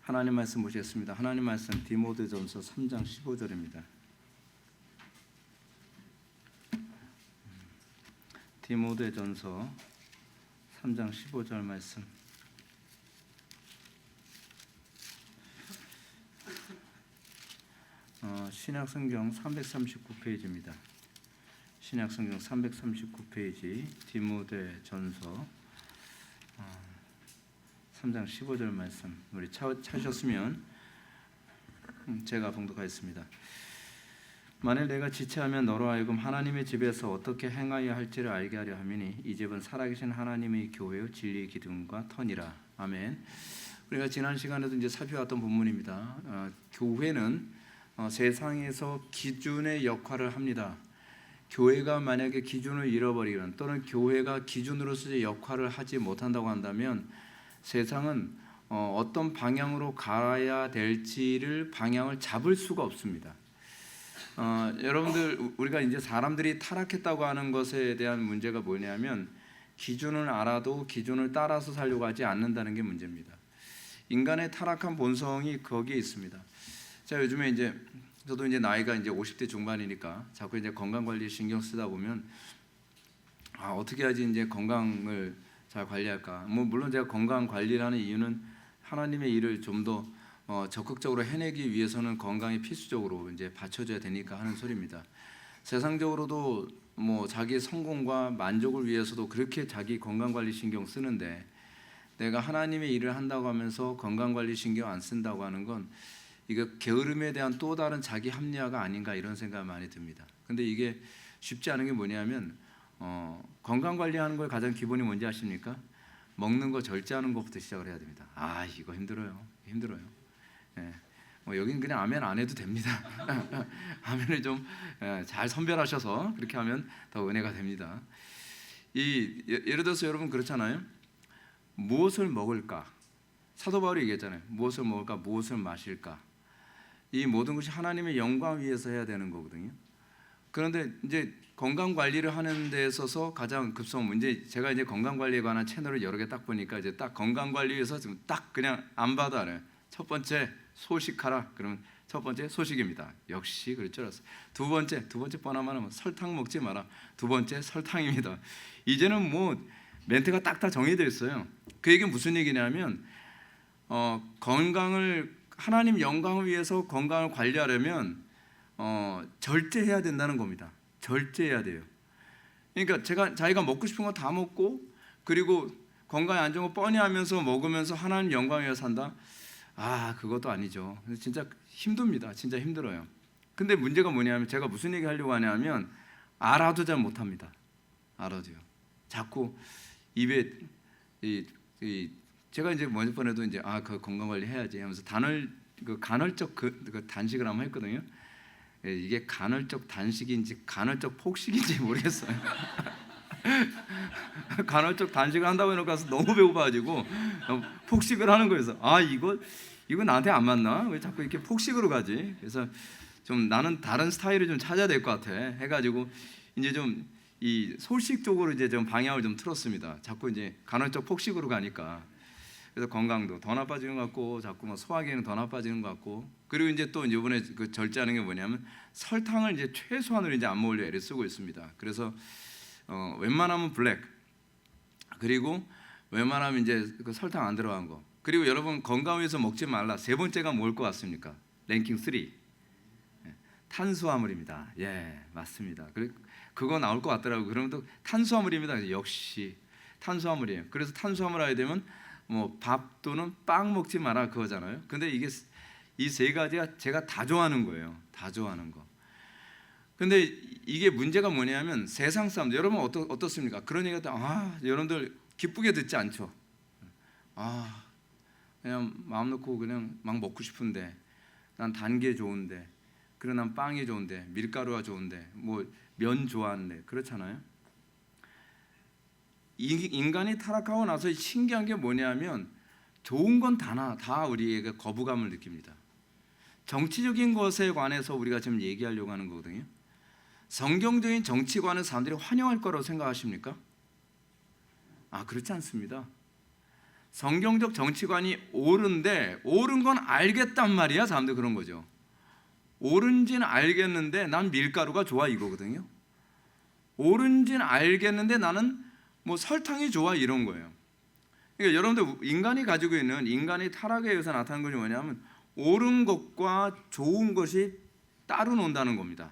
하나님 말씀 보시겠습니다. 하나님 말씀 디모데전서 3장 15절입니다. 디모데전서 3장 15절 말씀. 신약성경 339페이지입니다. 신약성경 339페이지 디모데전서 3장 15절 말씀. 우리 찾으셨으면 제가 봉독하겠습니다. 만일 내가 지체하면 너로 하여금 하나님의 집에서 어떻게 행하여야 할지를 알게 하려 함이니 이 집은 살아계신 하나님의 교회요 진리의 기둥과 터니라. 아멘. 우리가 지난 시간에도 이제 살펴왔던 본문입니다. 교회는 세상에서 기준의 역할을 합니다. 교회가 만약에 기준을 잃어버리는 또는 교회가 기준으로서의 역할을 하지 못한다고 한다면 세상은 어떤 방향으로 가야 될지를 방향을 잡을 수가 없습니다. 여러분들, 우리가 이제 사람들이 타락했다고 하는 것에 대한 문제가 뭐냐면 기준을 알아도 기준을 따라서 살려고 하지 않는다는 게 문제입니다. 인간의 타락한 본성이 거기에 있습니다. 자, 요즘에 이제 저도 이제 나이가 이제 50대 중반이니까 자꾸 이제 건강 관리 신경 쓰다 보면 어떻게 해야지 이제 건강을 잘 관리할까? 물론 제가 건강 관리를 하는 이유는 하나님의 일을 좀 더 적극적으로 해내기 위해서는 건강이 필수적으로 이제 받쳐줘야 되니까 하는 소리입니다. 세상적으로도 자기 성공과 만족을 위해서도 그렇게 자기 건강 관리 신경 쓰는데 내가 하나님의 일을 한다고 하면서 건강 관리 신경 안 쓴다고 하는 건 이거 게으름에 대한 또 다른 자기 합리화가 아닌가 이런 생각이 많이 듭니다. 근데 이게 쉽지 않은 게 뭐냐면 건강 관리하는 거에 가장 기본이 뭔지 아십니까? 먹는 거 절제하는 것부터 시작을 해야 됩니다. 이거 힘들어요. 예. 여기는 그냥 아멘 안 해도 됩니다. 아멘을 좀 잘 선별하셔서 그렇게 하면 더 은혜가 됩니다. 예를 들어서 여러분 그렇잖아요. 무엇을 먹을까? 사도 바울이 얘기했잖아요. 무엇을 먹을까? 무엇을 마실까? 이 모든 것이 하나님의 영광 위해서 해야 되는 거거든요. 그런데 이제 건강 관리를 하는 데 있어서 가장 급선 문제, 제가 이제 건강 관리에 관한 채널을 여러 개 딱 보니까 이제 딱 건강 관리에서 지금 딱 그냥 안 봐도 알아요. 첫 번째 소식하라. 그러면 첫 번째 소식입니다. 역시 그럴 줄 알았어요. 두 번째 뻔하면 설탕 먹지 마라. 두 번째 설탕입니다. 이제는 멘트가 딱 다 정해져 있어요. 그 얘기는 무슨 얘기냐면 건강을 하나님 영광을 위해서 건강을 관리하려면 절제해야 된다는 겁니다. 절제해야 돼요. 그러니까 자기가 먹고 싶은 거 다 먹고 그리고 건강에 안 좋은 거 뻔히 하면서 먹으면서 하나님 영광 위해서 산다? 그것도 아니죠. 진짜 힘듭니다. 진짜 힘들어요. 근데 문제가 뭐냐면 제가 무슨 얘기 하려고 하냐면 알아도 잘 못합니다. 알아도요. 자꾸 입에 제가 이제 번에도 이제 그 건강 관리 해야지 하면서 간헐적 그 단식을 한번 했거든요. 이게 간헐적 단식인지 간헐적 폭식인지 모르겠어요. 간헐적 단식을 한다고 해놓고 가서 너무 배고파가지고 폭식을 하는 거여서 이거 나한테 안 맞나? 왜 자꾸 이렇게 폭식으로 가지? 그래서 좀 나는 다른 스타일을 좀 찾아야 될 것 같아 해가지고 이제 좀 이 소식 쪽으로 이제 좀 방향을 좀 틀었습니다. 자꾸 이제 간헐적 폭식으로 가니까. 그래서 건강도 더 나빠지는 것 같고 자꾸 소화기능 더 나빠지는 것 같고 그리고 이제 또 이번에 그 절제하는 게 뭐냐면 설탕을 이제 최소한으로 이제 안 먹으려 애를 쓰고 있습니다. 그래서 웬만하면 블랙 그리고 웬만하면 이제 그 설탕 안 들어간 거 그리고 여러분 건강 위해서 먹지 말라 세 번째가 뭘 것 같습니까? 랭킹 3 탄수화물입니다. 예, 맞습니다. 그거 나올 것 같더라고요. 그러면 또 탄수화물입니다. 역시 탄수화물이에요. 그래서 탄수화물 하게 되면 밥 또는 빵 먹지 마라 그거잖아요. 근데 이게 이 세 가지가 제가 다 좋아하는 거예요. 다 좋아하는 거. 근데 이게 문제가 뭐냐면 세상 사람들 여러분 어떻습니까? 그런 얘기가 여러분들 기쁘게 듣지 않죠. 그냥 마음 놓고 그냥 막 먹고 싶은데 난 단 게 좋은데 그래 난 빵이 좋은데 밀가루가 좋은데 면 좋아하는데 그렇잖아요. 인간이 타락하고 나서 신기한 게 뭐냐면 좋은 건 다 우리에게 거부감을 느낍니다. 정치적인 것에 관해서 우리가 지금 얘기하려고 하는 거거든요. 성경적인 정치관은 사람들이 환영할 거라고 생각하십니까? 그렇지 않습니다. 성경적 정치관이 옳은데 옳은 건 알겠단 말이야. 사람들 그런 거죠. 옳은지는 알겠는데 난 밀가루가 좋아 이거거든요. 옳은지는 알겠는데 나는 뭐 설탕이 좋아 이런 거예요. 그러니까 여러분들 인간이 가지고 있는 인간의 타락에 의해서 나타나는 것이 뭐냐면 옳은 것과 좋은 것이 따로 논다는 겁니다.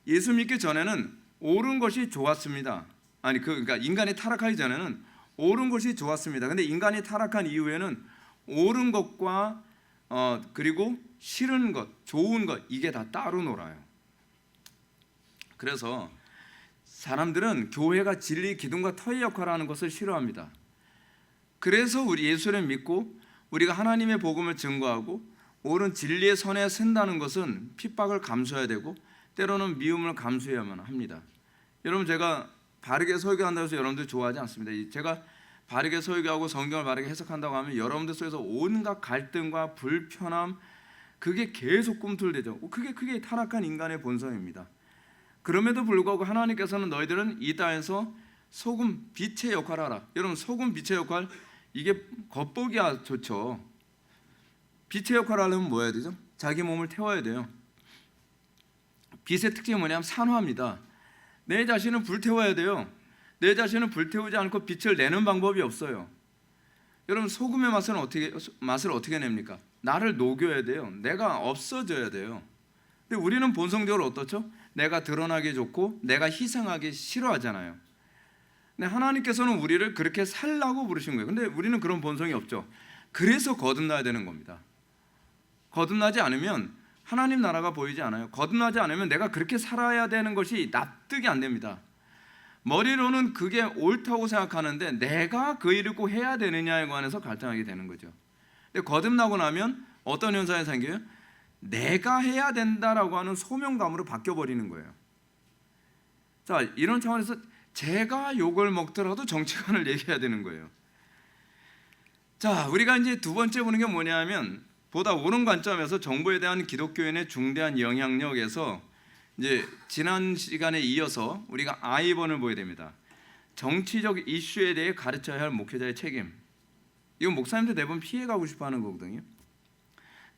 예수 믿기 전에는 옳은 것이 좋았습니다. 그러니까 인간이 타락하기 전에는 옳은 것이 좋았습니다. 근데 인간이 타락한 이후에는 옳은 것과 그리고 싫은 것, 좋은 것 이게 다 따로 놀아요. 그래서 사람들은 교회가 진리, 기둥과 터의 역할을 하는 것을 싫어합니다. 그래서 우리 예수를 믿고 우리가 하나님의 복음을 증거하고 옳은 진리의 선에 선다는 것은 핍박을 감수해야 되고 때로는 미움을 감수해야만 합니다. 여러분 제가 바르게 설교한다고 해서 여러분들 좋아하지 않습니다. 제가 바르게 설교하고 성경을 바르게 해석한다고 하면 여러분들 속에서 온갖 갈등과 불편함 그게 계속 꿈틀대죠. 그게 타락한 인간의 본성입니다. 그럼에도 불구하고 하나님께서는 너희들은 이 땅에서 소금, 빛의 역할을 하라. 여러분 소금, 빛의 역할 이게 겉보기야 좋죠. 빛의 역할을 하려면 뭐 해야 되죠? 자기 몸을 태워야 돼요. 빛의 특징이 뭐냐면 산화입니다. 내 자신은 불태워야 돼요. 내 자신은 불태우지 않고 빛을 내는 방법이 없어요. 여러분 소금의 맛을 어떻게 냅니까? 나를 녹여야 돼요. 내가 없어져야 돼요. 근데 우리는 본성적으로 어떻죠? 내가 드러나기 좋고 내가 희생하기 싫어하잖아요. 근데 하나님께서는 우리를 그렇게 살라고 부르신 거예요. 근데 우리는 그런 본성이 없죠. 그래서 거듭나야 되는 겁니다. 거듭나지 않으면 하나님 나라가 보이지 않아요. 거듭나지 않으면 내가 그렇게 살아야 되는 것이 납득이 안 됩니다. 머리로는 그게 옳다고 생각하는데 내가 그 일을 꼭 해야 되느냐에 관해서 갈등하게 되는 거죠. 근데 거듭나고 나면 어떤 현상이 생겨요? 내가 해야 된다라고 하는 소명감으로 바뀌어버리는 거예요. 자, 이런 차원에서 제가 욕을 먹더라도 정치관을 얘기해야 되는 거예요. 자, 우리가 이제 두 번째 보는 게 뭐냐면 보다 옳은 관점에서 정보에 대한 기독교인의 중대한 영향력에서 이제 지난 시간에 이어서 우리가 I 번을 보게 됩니다. 정치적 이슈에 대해 가르쳐야 할 목회자의 책임. 이건 목사님들 대부분 피해가고 싶어하는 거거든요.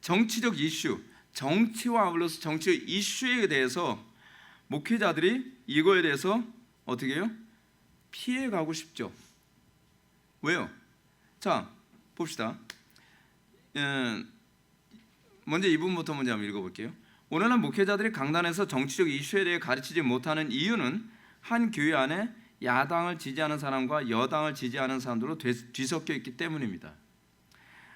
정치적 이슈, 정치와 아울러서 정치적 이슈에 대해서 목회자들이 이거에 대해서 어떻게 해요? 피해가고 싶죠. 왜요? 자, 봅시다. 먼저 이 부분부터 먼저 한번 읽어볼게요. 오늘날 목회자들이 강단에서 정치적 이슈에 대해 가르치지 못하는 이유는 한 교회 안에 야당을 지지하는 사람과 여당을 지지하는 사람들로 뒤섞여 있기 때문입니다.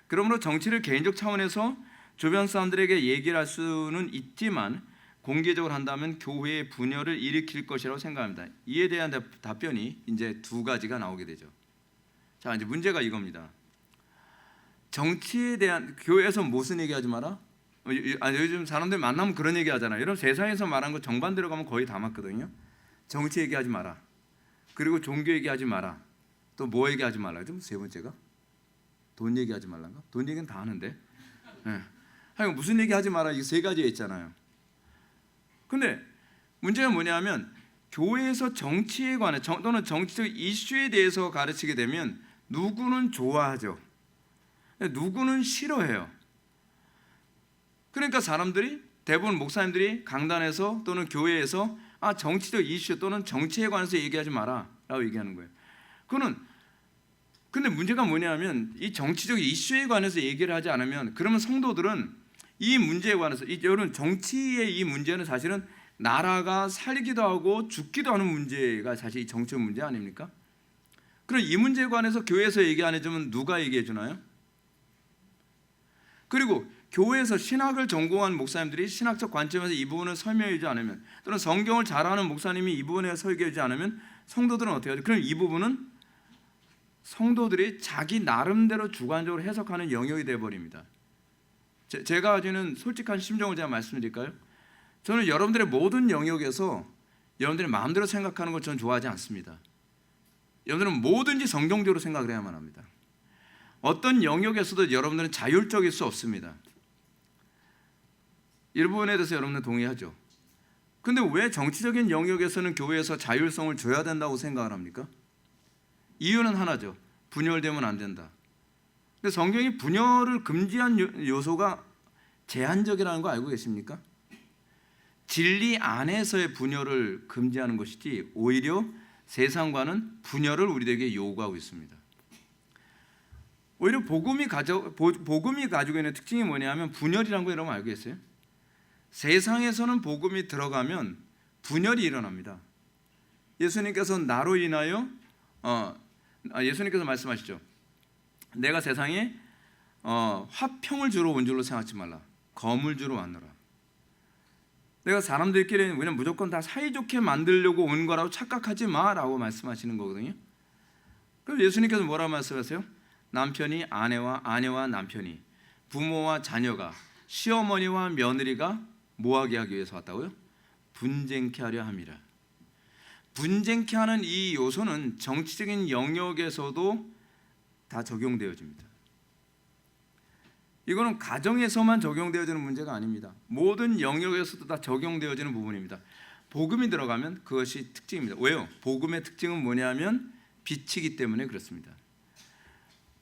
그러므로 정치를 개인적 차원에서 주변 사람들에게 얘기를 할 수는 있지만 공개적으로 한다면 교회의 분열을 일으킬 것이라고 생각합니다. 이에 대한 답변이 이제 두 가지가 나오게 되죠. 자, 이제 문제가 이겁니다. 정치에 대한 교회에서 무슨 얘기하지 마라? 요즘 사람들 만나면 그런 얘기 하잖아요. 여러분 세상에서 말한 거 정반대로 가면 거의 다 맞거든요. 정치 얘기하지 마라. 그리고 종교 얘기하지 마라. 또 뭐 얘기하지 말라. 좀 세 번째가 돈 얘기하지 말란가? 돈 얘기는 다 하는데. 하여간 무슨 얘기하지 마라. 이 세 가지가 있잖아요. 근데 문제가 뭐냐면 교회에서 정치에 관해 또는 정치적 이슈에 대해서 가르치게 되면 누구는 좋아하죠. 누구는 싫어해요. 그러니까 사람들이 대부분 목사님들이 강단에서 또는 교회에서 정치적 이슈 또는 정치에 관해서 얘기하지 마라 라고 얘기하는 거예요. 근데 문제가 뭐냐면 이 정치적 이슈에 관해서 얘기를 하지 않으면 그러면 성도들은 이 문제에 관해서 여러분 정치의 이 문제는 사실은 나라가 살기도 하고 죽기도 하는 문제가 사실 이 정치적 문제 아닙니까? 그럼 이 문제에 관해서 교회에서 얘기 안 해주면 누가 얘기해 주나요? 그리고 교회에서 신학을 전공한 목사님들이 신학적 관점에서 이 부분을 설명해 주지 않으면 또는 성경을 잘 아는 목사님이 이 부분에 설교해 주지 않으면 성도들은 어떻게 하죠? 그럼 이 부분은 성도들이 자기 나름대로 주관적으로 해석하는 영역이 되어버립니다. 제가 가지는 솔직한 심정을 제가 말씀드릴까요? 저는 여러분들의 모든 영역에서 여러분들이 마음대로 생각하는 걸 저는 좋아하지 않습니다. 여러분들은 뭐든지 성경적으로 생각을 해야만 합니다. 어떤 영역에서도 여러분들은 자율적일 수 없습니다. 이 부분에 대해서 여러분은 동의하죠. 근데 왜 정치적인 영역에서는 교회에서 자율성을 줘야 된다고 생각을 합니까? 이유는 하나죠. 분열되면 안 된다. 근데 성경이 분열을 금지한 요소가 제한적이라는 거 알고 계십니까? 진리 안에서의 분열을 금지하는 것이지 오히려 세상과는 분열을 우리에게 요구하고 있습니다. 오히려 복음이 가지고 있는 특징이 뭐냐면 분열이라는 거 여러분 알고 계세요? 세상에서는 복음이 들어가면 분열이 일어납니다. 예수님께서 나로 인하여 예수님께서 말씀하시죠. 내가 세상에 화평을 주러 온 줄로 생각하지 말라. 검을 주러 왔노라. 내가 사람들끼리 그냥 무조건 다 사이좋게 만들려고 온 거라고 착각하지 마라고 말씀하시는 거거든요. 그럼 예수님께서 뭐라고 말씀하세요? 남편이 아내와 남편이, 부모와 자녀가, 시어머니와 며느리가 뭐하게 하기 위해서 왔다고요? 분쟁케 하려 함이라. 분쟁케 하는 이 요소는 정치적인 영역에서도 다 적용되어집니다. 이거는 가정에서만 적용되어지는 문제가 아닙니다. 모든 영역에서도 다 적용되어지는 부분입니다. 복음이 들어가면 그것이 특징입니다. 왜요? 복음의 특징은 뭐냐면 빛이기 때문에 그렇습니다.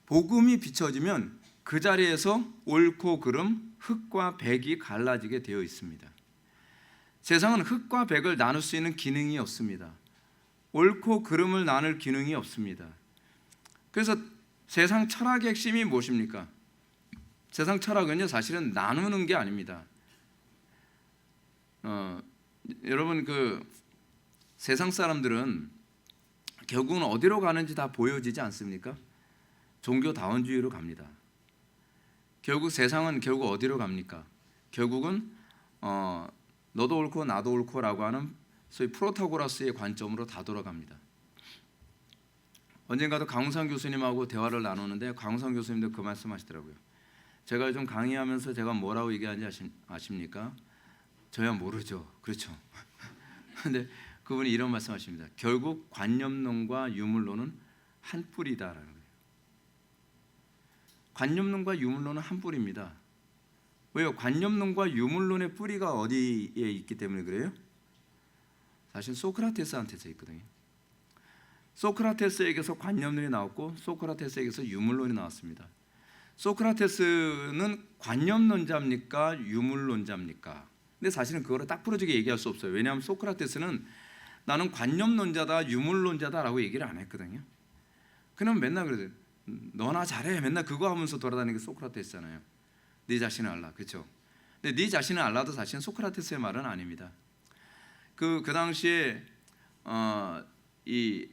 복음이 비춰지면 그 자리에서 옳고 그름, 흑과 백이 갈라지게 되어 있습니다. 세상은 흑과 백을 나눌 수 있는 기능이 없습니다. 옳고 그름을 나눌 기능이 없습니다. 그래서 세상 철학의 핵심이 무엇입니까? 세상 철학은요 사실은 나누는 게 아닙니다. 여러분 그 세상 사람들은 결국은 어디로 가는지 다 보여지지 않습니까? 종교다원주의로 갑니다. 결국 세상은 결국 어디로 갑니까? 결국은 너도 옳고 나도 옳고라고 하는 소위 프로타고라스의 관점으로 다 돌아갑니다. 언젠가도 강우상 교수님하고 대화를 나누는데 강우상 교수님도 그 말씀하시더라고요. 제가 요즘 강의하면서 제가 뭐라고 얘기하는지 아십니까? 저야 모르죠. 그렇죠. 근데 그분이 이런 말씀하십니다. 결국 관념론과 유물론은 한 뿌리다라는 거예요. 관념론과 유물론은 한 뿌리입니다. 왜요? 관념론과 유물론의 뿌리가 어디에 있기 때문에 그래요? 사실 소크라테스한테서 있거든요. 소크라테스에게서 관념론이 나왔고 소크라테스에게서 유물론이 나왔습니다. 소크라테스는 관념론자입니까? 유물론자입니까? 근데 사실은 그거를 딱 부러지게 얘기할 수 없어요. 왜냐하면 소크라테스는 나는 관념론자다, 유물론자다라고 얘기를 안 했거든요. 그럼 맨날 그러죠. 너나 잘해. 맨날 그거 하면서 돌아다니는 게 소크라테스잖아요. 네 자신을 알라. 그렇죠? 근데 네 자신을 알라도 사실은 소크라테스의 말은 아닙니다. 그 당시에 이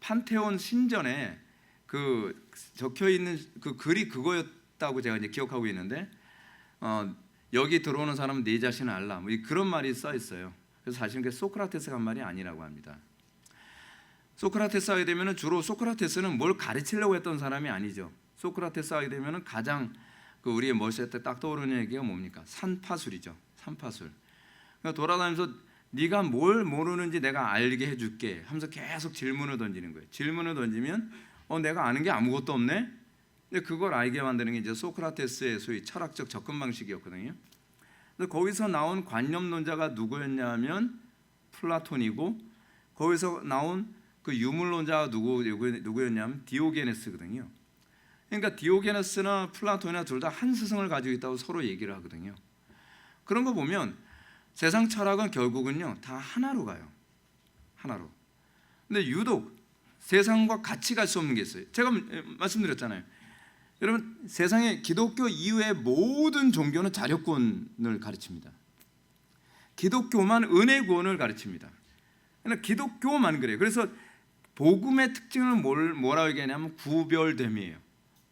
판테온 신전에 그 적혀 있는 그 글이 그거였다고 제가 이제 기억하고 있는데 여기 들어오는 사람은 네 자신을 알라. 뭐 그런 말이 써 있어요. 그래서 사실은 그게 소크라테스가 한 말이 아니라고 합니다. 소크라테스 하게 되면은 주로 소크라테스는 뭘 가르치려고 했던 사람이 아니죠. 소크라테스 하게 되면은 가장 그 우리의 머릿속에 딱 떠오르는 얘기가 뭡니까? 산파술이죠. 산파술. 그러니까 돌아다니면서 네가 뭘 모르는지 내가 알게 해줄게 하면서 계속 질문을 던지는 거예요. 질문을 던지면 내가 아는 게 아무것도 없네. 근데 그걸 알게 만드는 게 이제 소크라테스의 소위 철학적 접근 방식이었거든요. 근데 거기서 나온 관념론자가 누구였냐면 플라톤이고 거기서 나온 그 유물론자가 누구였냐면 디오게네스거든요. 그러니까 디오게네스나 플라톤이나 둘 다 한 스승을 가지고 있다고 서로 얘기를 하거든요. 그런 거 보면 세상 철학은 결국은요 다 하나로 가요. 하나로. 근데 유독 세상과 같이 갈 수 없는 게 있어요. 제가 말씀드렸잖아요. 여러분 세상에 기독교 이후의 모든 종교는 자력구원을 가르칩니다. 기독교만 은혜 구원을 가르칩니다. 그러니까 기독교만 그래요. 그래서 복음의 특징을 뭐라고 얘기하냐면 구별됨이에요.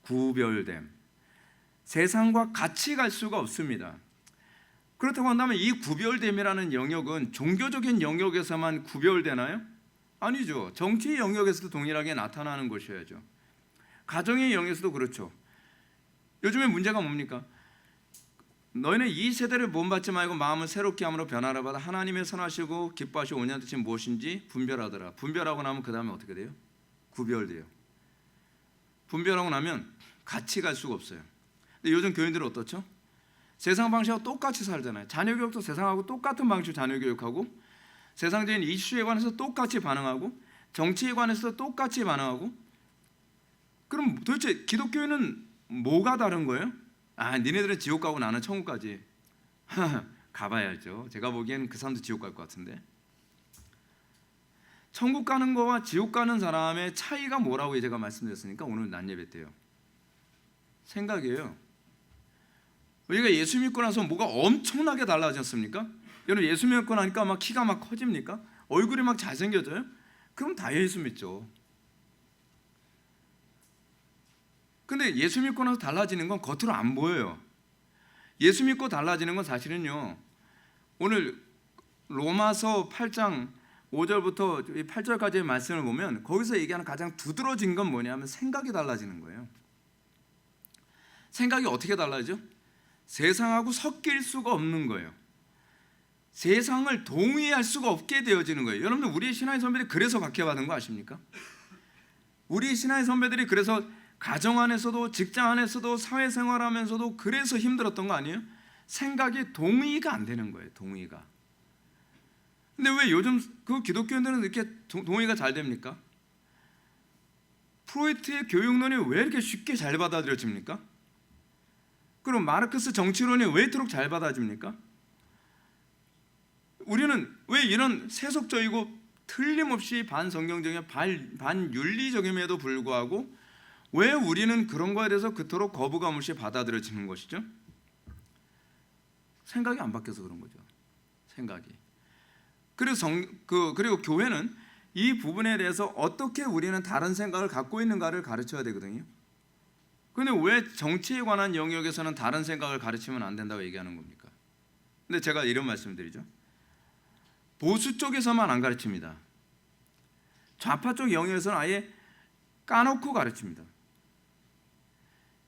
구별됨. 세상과 같이 갈 수가 없습니다. 그렇다고 한다면 이 구별됨이라는 영역은 종교적인 영역에서만 구별되나요? 아니죠. 정치의 영역에서도 동일하게 나타나는 것이어야죠. 가정의 영역에서도 그렇죠. 요즘에 문제가 뭡니까? 너희는 이 세대를 본받지 말고 마음을 새롭게 함으로 변화를 받아 하나님의 선하시고 기뻐하시고 온전한 뜻이 무엇인지 분별하더라. 분별하고 나면 그 다음에 어떻게 돼요? 구별돼요. 분별하고 나면 같이 갈 수가 없어요. 근데 요즘 교인들은 어떻죠? 세상 방식하고 똑같이 살잖아요. 자녀 교육도 세상하고 똑같은 방식으로 자녀 교육하고 세상적인 이슈에 관해서 똑같이 반응하고 정치에 관해서도 똑같이 반응하고 그럼 도대체 기독교회는 뭐가 다른 거예요? 아, 니네들은 지옥 가고 나는 천국 가지. 가봐야죠. 제가 보기엔 그 사람도 지옥 갈 것 같은데. 천국 가는 거와 지옥 가는 사람의 차이가 뭐라고 제가 말씀드렸으니까 오늘 낮 예배 때요. 생각이에요. 우리가 예수 믿고 나서 뭐가 엄청나게 달라졌습니까? 여러분 예수 믿고 나니까 막 키가 막 커집니까? 얼굴이 막 잘생겨져요? 그럼 다 예수 믿죠. 근데 예수 믿고 나서 달라지는 건 겉으로 안 보여요. 예수 믿고 달라지는 건 사실은요, 오늘 로마서 8장 5절부터 8절까지의 말씀을 보면 거기서 얘기하는 가장 두드러진 건 뭐냐면 생각이 달라지는 거예요. 생각이 어떻게 달라지죠? 세상하고 섞일 수가 없는 거예요. 세상을 동의할 수가 없게 되어지는 거예요. 여러분들 우리 신앙의 선배들이 그래서 박해받은 거 아십니까? 우리 신앙의 선배들이 그래서 가정 안에서도 직장 안에서도 사회생활하면서도 그래서 힘들었던 거 아니에요? 생각이 동의가 안 되는 거예요. 동의가. 근데 왜 요즘 그 기독교인들은 이렇게 동의가 잘 됩니까? 프로이트의 교육론이 왜 이렇게 쉽게 잘 받아들여집니까? 그럼 마르크스 정치론이 왜 이토록 잘 받아집니까? 우리는 왜 이런 세속적이고 틀림없이 반성경적인 반윤리적임에도 불구하고 왜 우리는 그런 거에 대해서 그토록 거부감 없이 받아들여지는 것이죠? 생각이 안 바뀌어서 그런 거죠. 생각이. 그리고 교회는 이 부분에 대해서 어떻게 우리는 다른 생각을 갖고 있는가를 가르쳐야 되거든요. 근데 왜 정치에 관한 영역에서는 다른 생각을 가르치면 안 된다고 얘기하는 겁니까? 근데 제가 이런 말씀드리죠. 보수 쪽에서만 안 가르칩니다. 좌파 쪽 영역에서는 아예 까놓고 가르칩니다.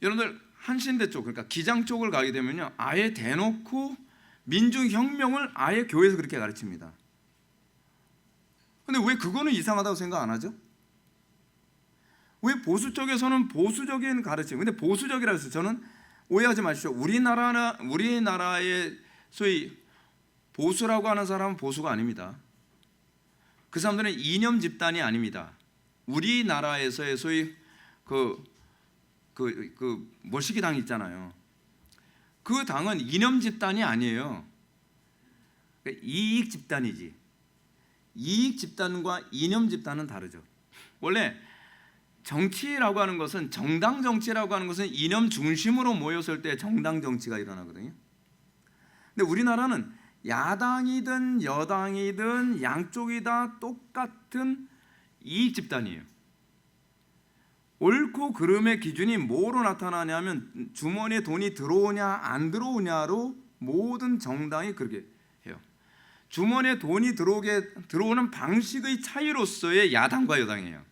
여러분들 한신대 쪽, 그러니까 기장 쪽을 가게 되면요, 아예 대놓고 민중혁명을 아예 교회에서 그렇게 가르칩니다. 근데 왜 그거는 이상하다고 생각 안 하죠? 왜 보수 쪽에서는 보수적인 가르침, 근데 보수적이라고 해서 저는 오해하지 마십시오. 우리나라의 소위 보수라고 하는 사람은 보수가 아닙니다. 그 사람들은 이념 집단이 아닙니다. 우리나라에서의 소위 몰시기 당 있잖아요. 그 당은 이념 집단이 아니에요. 그러니까 이익 집단이지. 이익 집단과 이념 집단은 다르죠. 원래 정치라고 하는 것은, 정당 정치라고 하는 것은 이념 중심으로 모였을 때 정당 정치가 일어나거든요. 근데 우리나라는 야당이든 여당이든 양쪽이 다 똑같은 이익 집단이에요. 옳고 그름의 기준이 뭐로 나타나냐면 주머니에 돈이 들어오냐 안 들어오냐로 모든 정당이 그렇게 해요. 주머니에 돈이 들어오는 방식의 차이로서의 야당과 여당이에요.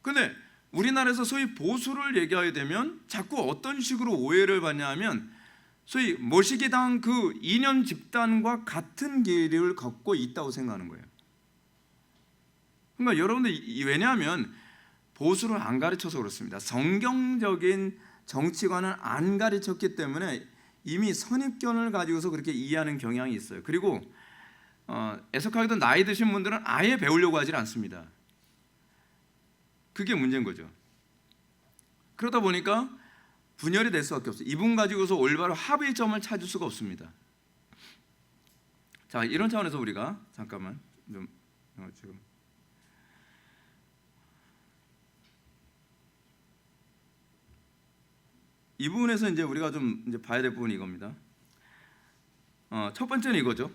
근데 우리나라에서 소위 보수를 얘기하게 되면 자꾸 어떤 식으로 오해를 받냐 하면 소위 모시기당 그 이념 집단과 같은 길을 걷고 있다고 생각하는 거예요. 그러니까 여러분들 왜냐하면 보수를 안 가르쳐서 그렇습니다. 성경적인 정치관을 안 가르쳤기 때문에 이미 선입견을 가지고서 그렇게 이해하는 경향이 있어요. 그리고 애석하게도 나이 드신 분들은 아예 배우려고 하질 않습니다. 그게 문제인 거죠. 그러다 보니까 분열이 될 수밖에 없어요. 이분 가지고서 올바로 합의점을 찾을 수가 없습니다. 자, 이런 차원에서 우리가 잠깐만 좀 지금 이 부분에서 이제 우리가 좀 이제 봐야 될 부분이 이겁니다. 첫 번째는 이거죠.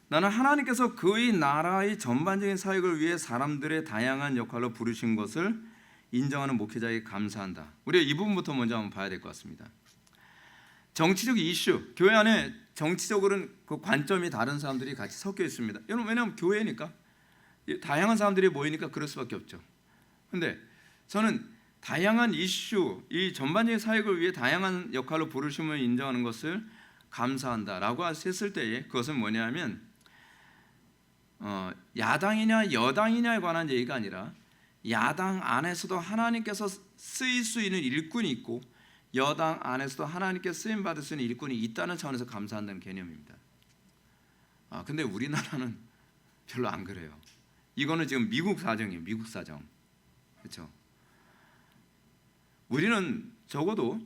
나는 하나님께서 그의 나라의 전반적인 사역을 위해 사람들의 다양한 역할로 부르신 것을 인정하는 목회자에게 감사한다. 우리가 이 부분부터 먼저 한번 봐야 될 것 같습니다. 정치적 이슈, 교회 안에 정치적으로는 그 관점이 다른 사람들이 같이 섞여 있습니다. 여러분 왜냐하면 교회니까 다양한 사람들이 모이니까 그럴 수밖에 없죠. 그런데 저는 다양한 이슈, 이 전반적인 사역을 위해 다양한 역할로 부르심을 인정하는 것을 감사한다라고 했을 때에 그것은 뭐냐면 야당이냐 여당이냐에 관한 얘기가 아니라 야당 안에서도 하나님께서 쓰일 수 있는 일꾼이 있고 여당 안에서도 하나님께 쓰임 받을 수 있는 일꾼이 있다는 차원에서 감사한다는 개념입니다. 근데 우리나라는 별로 안 그래요. 이거는 지금 미국 사정이에요. 미국 사정. 그렇죠? 우리는 적어도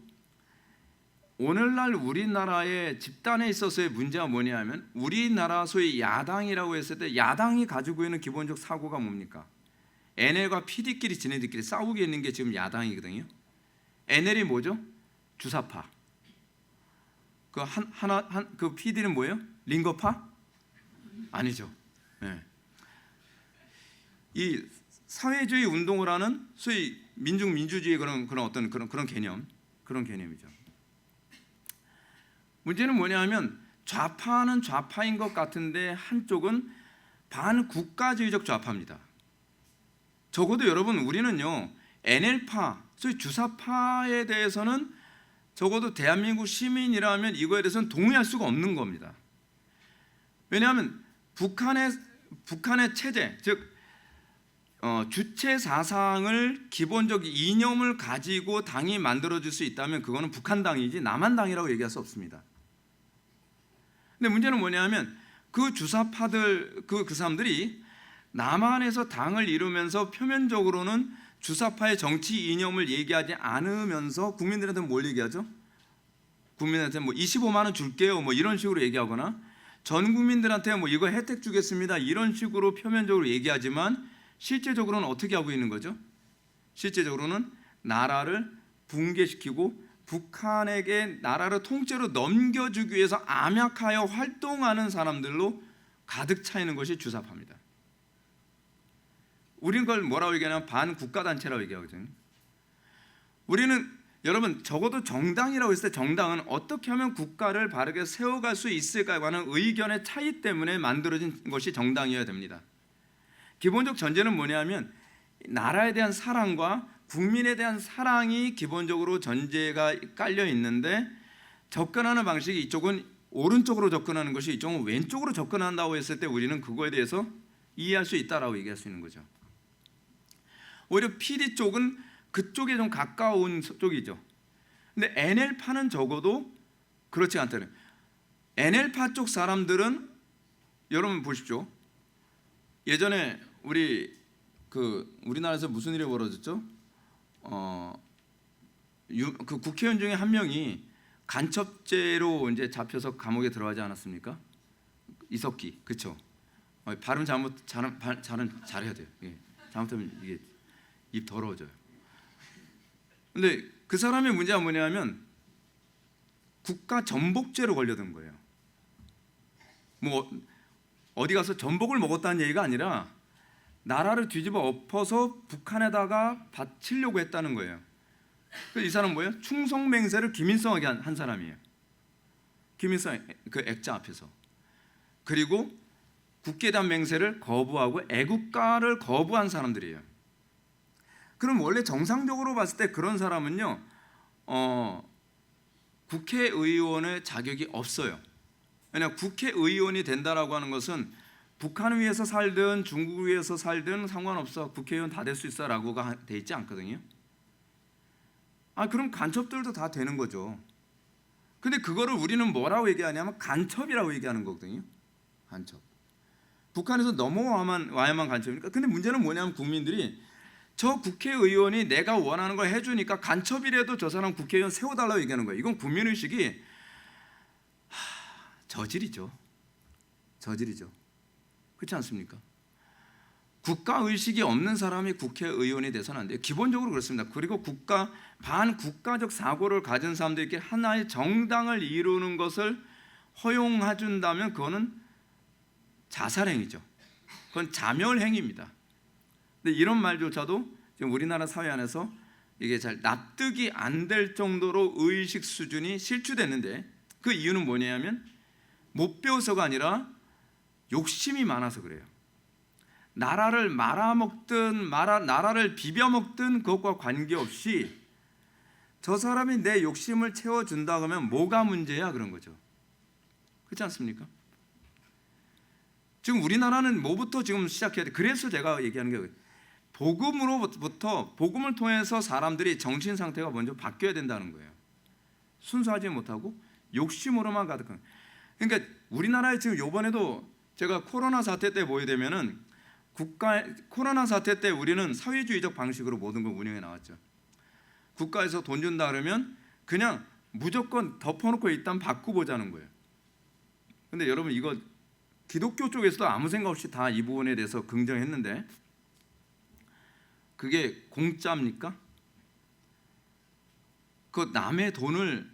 오늘날 우리나라의 집단에 있어서의 문제가 뭐냐면 우리나라 소위 야당이라고 했을 때 야당이 가지고 있는 기본적 사고가 뭡니까? NL과 PD끼리 지네들끼리 싸우게 있는 게 지금 야당이거든요. NL이 뭐죠? 주사파. 그 PD는 뭐예요? 링거파? 아니죠. 네. 이 사회주의 운동을 하는 소위 민주주의 그런 어떤 그런 개념이죠. 문제는 뭐냐면 좌파는 좌파인 것 같은데 한쪽은 반국가주의적 좌파입니다. 적어도 여러분 우리는요 NL파, 소위 주사파에 대해서는 적어도 대한민국 시민이라면 이거에 대해서는 동의할 수가 없는 겁니다. 왜냐하면 북한의 체제, 즉 주체 사상을 기본적 이념을 가지고 당이 만들어질 수 있다면 그거는 북한당이지 남한당이라고 얘기할 수 없습니다. 근데 문제는 뭐냐면 그 주사파들 그 사람들이 남한에서 당을 이루면서 표면적으로는 주사파의 정치 이념을 얘기하지 않으면서 국민들한테 뭘 얘기하죠? 국민한테 뭐 25만 원 줄게요 뭐 이런 식으로 얘기하거나 전 국민들한테 뭐 이거 혜택 주겠습니다 이런 식으로 표면적으로 얘기하지만 실제적으로는 어떻게 하고 있는 거죠? 실제적으로는 나라를 붕괴시키고 북한에게 나라를 통째로 넘겨주기 위해서 암약하여 활동하는 사람들로 가득 차 있는 것이 주사파입니다. 우리는 그걸 뭐라고 얘기하냐면 반국가단체라고 얘기하거든요. 우리는 여러분 적어도 정당이라고 했을 때 정당은 어떻게 하면 국가를 바르게 세워갈 수 있을까에 관한 의견의 차이 때문에 만들어진 것이 정당이어야 됩니다. 기본적 전제는 뭐냐면 나라에 대한 사랑과 국민에 대한 사랑이 기본적으로 전제가 깔려 있는데 접근하는 방식이 이쪽은 오른쪽으로 접근하는 것이 이쪽은 왼쪽으로 접근한다고 했을 때 우리는 그거에 대해서 이해할 수 있다라고 얘기할 수 있는 거죠. 오히려 PD 쪽은 그쪽에 좀 가까운 쪽이죠. 근데 NL파는 적어도 그렇지 않다는. NL파 쪽 사람들은 여러분 보십시오. 예전에 우리나라에서 무슨 일이 벌어졌죠? 그 국회의원 중에 한 명이 간첩죄로 이제 잡혀서 감옥에 들어가지 않았습니까? 이석기, 그렇죠? 발음 잘해야 돼요. 예. 잘못하면 이게 입 더러워져요. 근데 그 사람의 문제가 뭐냐면 국가 전복죄로 걸려든 거예요. 뭐 어디 가서 전복을 먹었다는 얘기가 아니라 나라를 뒤집어 엎어서 북한에다가 바치려고 했다는 거예요. 이 사람은 뭐예요? 충성맹세를 김일성에게 한 사람이에요. 김일성 그 액자 앞에서. 그리고 국기에 대한 맹세를 거부하고 애국가를 거부한 사람들이에요. 그럼 원래 정상적으로 봤을 때 그런 사람은요 국회의원의 자격이 없어요. 왜냐하면 국회의원이 된다라고 하는 것은 북한을 위해서 살든 중국을 위해서 살든 상관없어. 국회의원 다 될 수 있어라고가 돼 있지 않거든요. 그럼 간첩들도 다 되는 거죠. 근데 그거를 우리는 뭐라고 얘기하냐면 간첩이라고 얘기하는 거거든요. 간첩. 북한에서 넘어와야만 간첩이니까. 근데 문제는 뭐냐면 국민들이 저 국회의원이 내가 원하는 걸 해주니까 간첩이라도 저 사람 국회의원 세워달라고 얘기하는 거예요. 이건 국민의식이 저질이죠. 그렇지 않습니까? 국가의식이 없는 사람이 국회의원이 돼서는 안 돼요. 기본적으로 그렇습니다. 그리고 반국가적 사고를 가진 사람들끼리 하나의 정당을 이루는 것을 허용해준다면 그거는 자살행위죠. 그건 자멸행위입니다. 근데 이런 말조차도 지금 우리나라 사회 안에서 이게 잘 납득이 안 될 정도로 의식 수준이 실추됐는데 그 이유는 뭐냐면 못 배워서가 아니라 욕심이 많아서 그래요. 나라를 말아먹든 나라를 비벼먹든 그것과 관계없이 저 사람이 내 욕심을 채워준다 그러면 뭐가 문제야 그런 거죠. 그렇지 않습니까? 지금 우리나라는 뭐부터 지금 시작해야 돼? 그래서 제가 얘기하는 게 복음을 통해서 사람들이 정신 상태가 먼저 바뀌어야 된다는 거예요. 순수하지 못하고 욕심으로만 가득한. 그러니까 우리나라에 지금 이번에도 제가 코로나 사태 때 보게 되면은 코로나 사태 때 우리는 사회주의적 방식으로 모든 걸 운영해 나왔죠. 국가에서 돈 준다 그러면 그냥 무조건 덮어놓고 일단 받고 보자는 거예요. 근데 여러분 이거 기독교 쪽에서도 아무 생각 없이 다 이 부분에 대해서 긍정했는데 그게 공짜입니까? 그 남의 돈을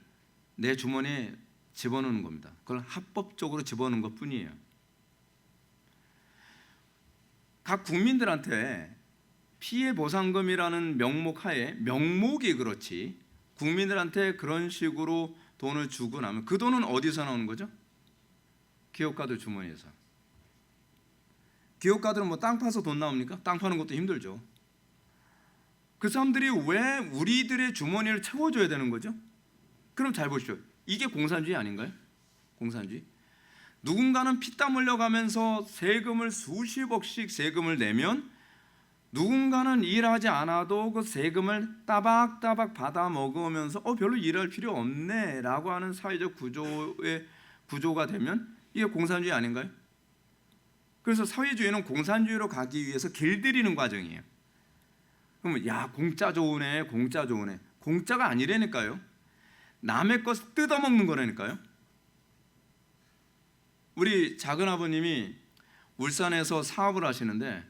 내 주머니에 집어넣는 겁니다. 그걸 합법적으로 집어넣는 것뿐이에요. 각 국민들한테 피해보상금이라는 명목 하에, 명목이 그렇지, 국민들한테 그런 식으로 돈을 주고 나면 그 돈은 어디서 나오는 거죠? 기업가들 주머니에서. 기업가들은 뭐 땅 파서 돈 나옵니까? 땅 파는 것도 힘들죠. 그 사람들이 왜 우리들의 주머니를 채워줘야 되는 거죠? 그럼 잘 보십시오. 이게 공산주의 아닌가요? 공산주의. 누군가는 피땀 흘려가면서 세금을 수십억씩 세금을 내면 누군가는 일하지 않아도 그 세금을 따박따박 받아 먹으면서 별로 일할 필요 없네 라고 하는 사회적 구조가 되면 이게 공산주의 아닌가요? 그래서 사회주의는 공산주의로 가기 위해서 길들이는 과정이에요. 그러면 야 공짜 좋으네, 공짜 좋으네. 공짜가 아니라니까요. 남의 것 뜯어먹는 거라니까요. 우리 작은 아버님이 울산에서 사업을 하시는데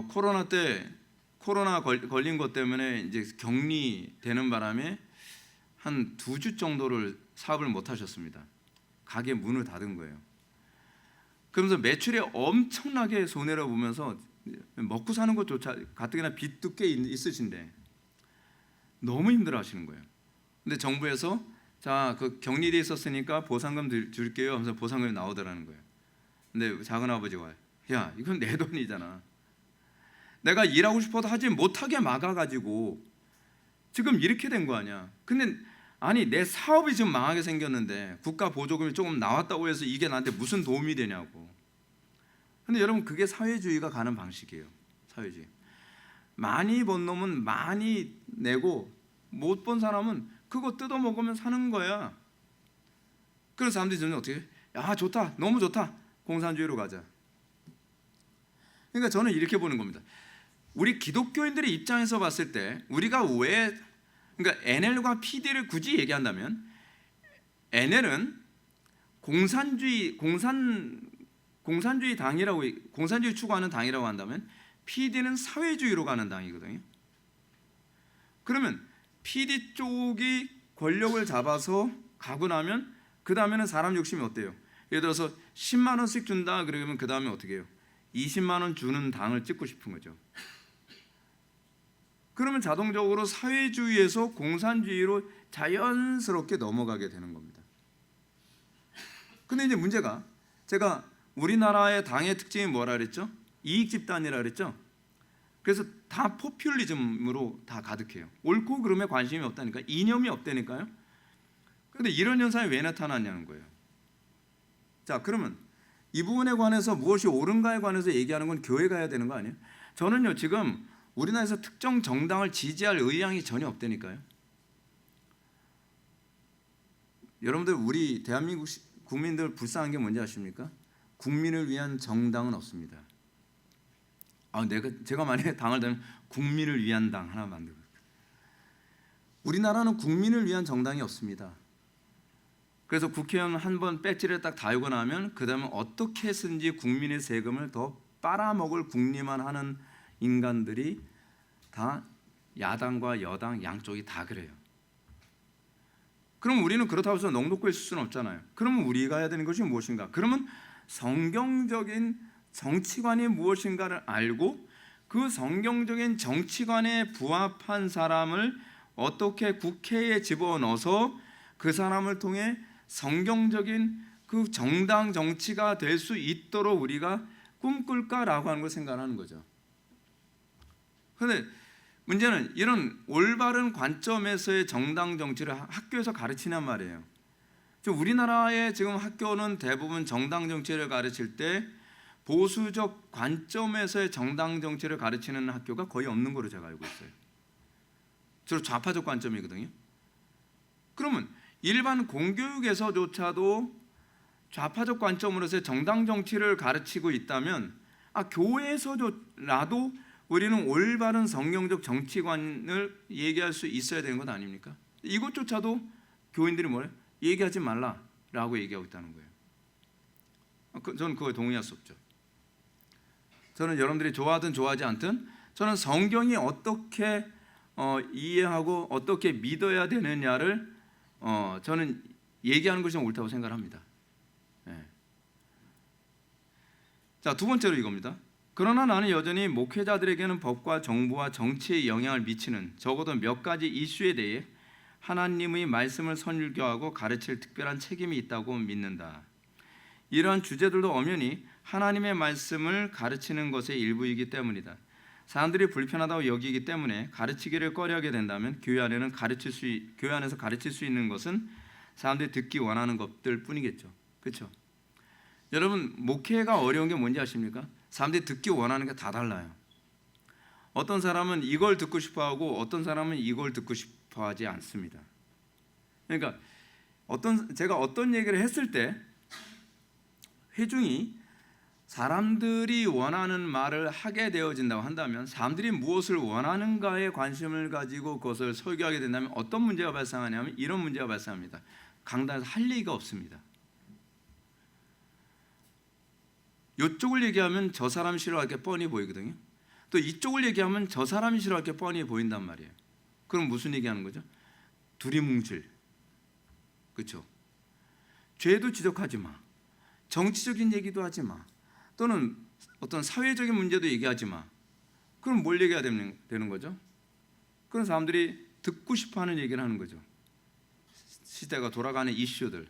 코로나 때 걸린 것 때문에 이제 격리되는 바람에 한 2주 정도를 사업을 못 하셨습니다. 가게 문을 닫은 거예요. 그러면서 매출에 엄청나게 손해를 보면서 먹고 사는 것조차 가뜩이나 빚도 꽤 있으신데 너무 힘들어하시는 거예요. 근데 정부에서 자, 그 격리돼 있었으니까 보상금 줄게요 하면서 보상금이 나오더라는 거예요. 근데 작은 아버지가 와요. 야, 이건 내 돈이잖아. 내가 일하고 싶어도 하지 못하게 막아가지고 지금 이렇게 된 거 아니야. 근데 아니 내 사업이 지금 망하게 생겼는데 국가 보조금이 조금 나왔다고 해서 이게 나한테 무슨 도움이 되냐고. 근데 여러분 그게 사회주의가 가는 방식이에요. 사회주의. 많이 번 놈은 많이 내고 못 번 사람은 그거 뜯어먹으면 사는 거야. 그래서 사람들이 저는 어떻게 야 좋다, 너무 좋다, 공산주의로 가자. 그러니까 저는 이렇게 보는 겁니다. 우리 기독교인들의 입장에서 봤을 때 우리가 왜 그러니까 NL과 PD를 굳이 얘기한다면 NL은 공산주의 당이라고 공산주의 추구하는 당이라고 한다면 PD는 사회주의로 가는 당이거든요. 그러면 PD 쪽이 권력을 잡아서 가고 나면 그 다음에는 사람 욕심이 어때요? 예를 들어서 10만 원씩 준다 그러면 그 다음에 어떻게 해요? 20만 원 주는 당을 찍고 싶은 거죠. 그러면 자동적으로 사회주의에서 공산주의로 자연스럽게 넘어가게 되는 겁니다. 근데 이제 문제가 제가 우리나라의 당의 특징이 뭐라 그랬죠? 이익 집단이라 그랬죠? 그래서 다 포퓰리즘으로 다 가득해요. 옳고 그름에 관심이 없다니까, 이념이 없다니까요. 그런데 이런 현상이 왜 나타나냐는 거예요. 자, 그러면 이 부분에 관해서 무엇이 옳은가에 관해서 얘기하는 건 교회가 해야 되는 거 아니에요? 저는요 지금 우리나라에서 특정 정당을 지지할 의향이 전혀 없다니까요. 여러분들 우리 대한민국 국민들 불쌍한 게 뭔지 아십니까? 국민을 위한 정당은 없습니다. 제가 만약에 당을 되면 국민을 위한 당 하나 만들고. 우리나라는 국민을 위한 정당이 없습니다. 그래서 국회의원 한 번 배지를 딱 달고 나면 그 다음에 어떻게 해서든지 국민의 세금을 더 빨아먹을 궁리만 하는 인간들이 다 야당과 여당 양쪽이 다 그래요. 그럼 우리는 그렇다고 해서 넉넉히 있을 수는 없잖아요. 그러면 우리가 해야 되는 것이 무엇인가? 그러면 성경적인 정치관이 무엇인가를 알고 그 성경적인 정치관에 부합한 사람을 어떻게 국회에 집어넣어서 그 사람을 통해 성경적인 그 정당 정치가 될 수 있도록 우리가 꿈꿀까라고 하는 걸 생각하는 거죠. 그런데 문제는 이런 올바른 관점에서의 정당 정치를 학교에서 가르치냔 말이에요. 지금 우리나라의 지금 학교는 대부분 정당 정치를 가르칠 때 보수적 관점에서의 정당 정치를 가르치는 학교가 거의 없는 걸로 제가 알고 있어요. 주로 좌파적 관점이거든요. 그러면 일반 공교육에서조차도 좌파적 관점으로서의 정당 정치를 가르치고 있다면 교회에서라도 우리는 올바른 성경적 정치관을 얘기할 수 있어야 되는 것 아닙니까? 이것조차도 교인들이 뭐래요? 얘기하지 말라라고 얘기하고 있다는 거예요. 저는 그거에 동의할 수 없죠. 저는 여러분들이 좋아하든 좋아하지 않든 저는 성경이 어떻게 이해하고 어떻게 믿어야 되느냐를 저는 얘기하는 것이 옳다고 생각합니다. 네. 자, 두 번째로 이겁니다. 그러나 나는 여전히 목회자들에게는 법과 정부와 정치에 영향을 미치는 적어도 몇 가지 이슈에 대해 하나님의 말씀을 선교하고 가르칠 특별한 책임이 있다고 믿는다. 이러한 주제들도 엄연히 하나님의 말씀을 가르치는 것의 일부이기 때문이다. 사람들이 불편하다고 여기기 때문에 가르치기를 꺼려하게 된다면 교회 안에서 가르칠 수 있는 것은 사람들이 듣기 원하는 것들 뿐이겠죠. 그렇죠? 여러분, 목회가 어려운 게 뭔지 아십니까? 사람들이 듣기 원하는 게 다 달라요. 어떤 사람은 이걸 듣고 싶어하고 어떤 사람은 이걸 듣고 싶어하지 않습니다. 그러니까 제가 어떤 얘기를 했을 때 회중이 사람들이 원하는 말을 하게 되어진다고 한다면, 사람들이 무엇을 원하는가에 관심을 가지고 그것을 설교하게 된다면 어떤 문제가 발생하냐면 이런 문제가 발생합니다. 강단에서 할 얘기가 없습니다. 이쪽을 얘기하면 저 사람 싫어할 게 뻔히 보이거든요. 또 이쪽을 얘기하면 저 사람이 싫어할 게 뻔히 보인단 말이에요. 그럼 무슨 얘기하는 거죠? 두리뭉실. 그렇죠? 죄도 지적하지 마. 정치적인 얘기도 하지 마. 또는 어떤 사회적인 문제도 얘기하지 마. 그럼 뭘 얘기해야 되는 거죠? 그런 사람들이 듣고 싶어하는 얘기를 하는 거죠. 시대가 돌아가는 이슈들,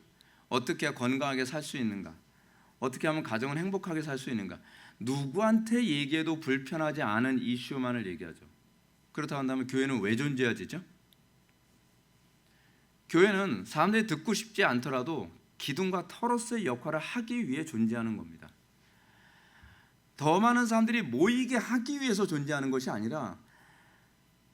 어떻게 해야 건강하게 살 수 있는가, 어떻게 하면 가정을 행복하게 살 수 있는가, 누구한테 얘기해도 불편하지 않은 이슈만을 얘기하죠. 그렇다고 한다면 교회는 왜 존재해야 되죠? 교회는 사람들이 듣고 싶지 않더라도 기둥과 터로서의 역할을 하기 위해 존재하는 겁니다. 더 많은 사람들이 모이게 하기 위해서 존재하는 것이 아니라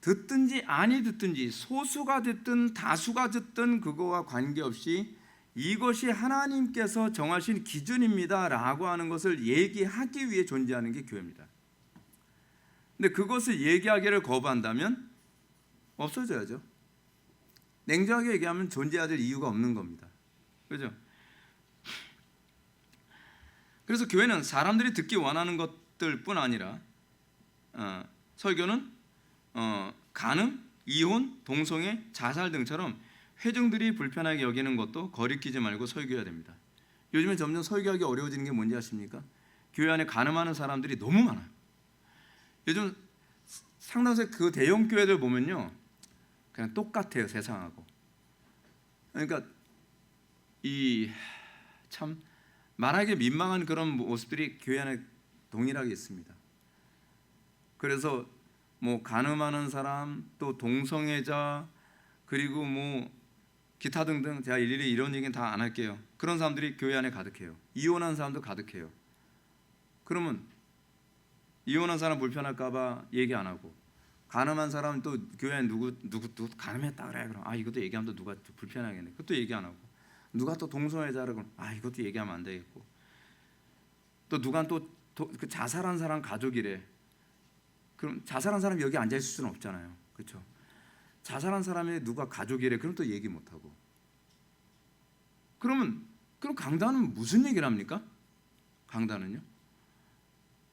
듣든지 아니 듣든지 소수가 듣든 다수가 듣든 그거와 관계없이 이것이 하나님께서 정하신 기준입니다 라고 하는 것을 얘기하기 위해 존재하는 게 교회입니다. 근데 그것을 얘기하기를 거부한다면 없어져야죠. 냉정하게 얘기하면 존재해야 될 이유가 없는 겁니다. 그렇죠? 그래서 교회는 사람들이 듣기 원하는 것들뿐 아니라 설교는 간음, 이혼, 동성애, 자살 등처럼 회중들이 불편하게 여기는 것도 거리끼지 말고 설교해야 됩니다. 요즘에 점점 설교하기 어려워지는 게 뭔지 아십니까? 교회 안에 간음하는 사람들이 너무 많아요. 요즘 상당수 그 대형 교회들 보면요, 그냥 똑같아요, 세상하고. 그러니까 이 참 말하기 민망한 그런 모습들이 교회 안에 동일하게 있습니다. 그래서 뭐 간음하는 사람, 또 동성애자, 그리고 뭐 기타 등등, 제가 일일이 이런 얘기는 다 안 할게요. 그런 사람들이 교회 안에 가득해요. 이혼한 사람도 가득해요. 그러면 이혼한 사람 불편할까 봐 얘기 안 하고, 간음한 사람 또 교회에 누구 간음했다 그래. 그럼 이것도 얘기하면 또 누가 불편하겠네. 그것도 얘기 안 하고, 누가 또 동성애자라 그러면 이것도 얘기하면 안 되겠고, 또 누가 또 그 자살한 사람 가족이래. 그럼 자살한 사람이 여기 앉아 있을 수는 없잖아요. 그렇죠? 자살한 사람이 누가 가족이래. 그럼 또 얘기 못 하고. 그럼 강단은 무슨 얘기를 합니까? 강단은요?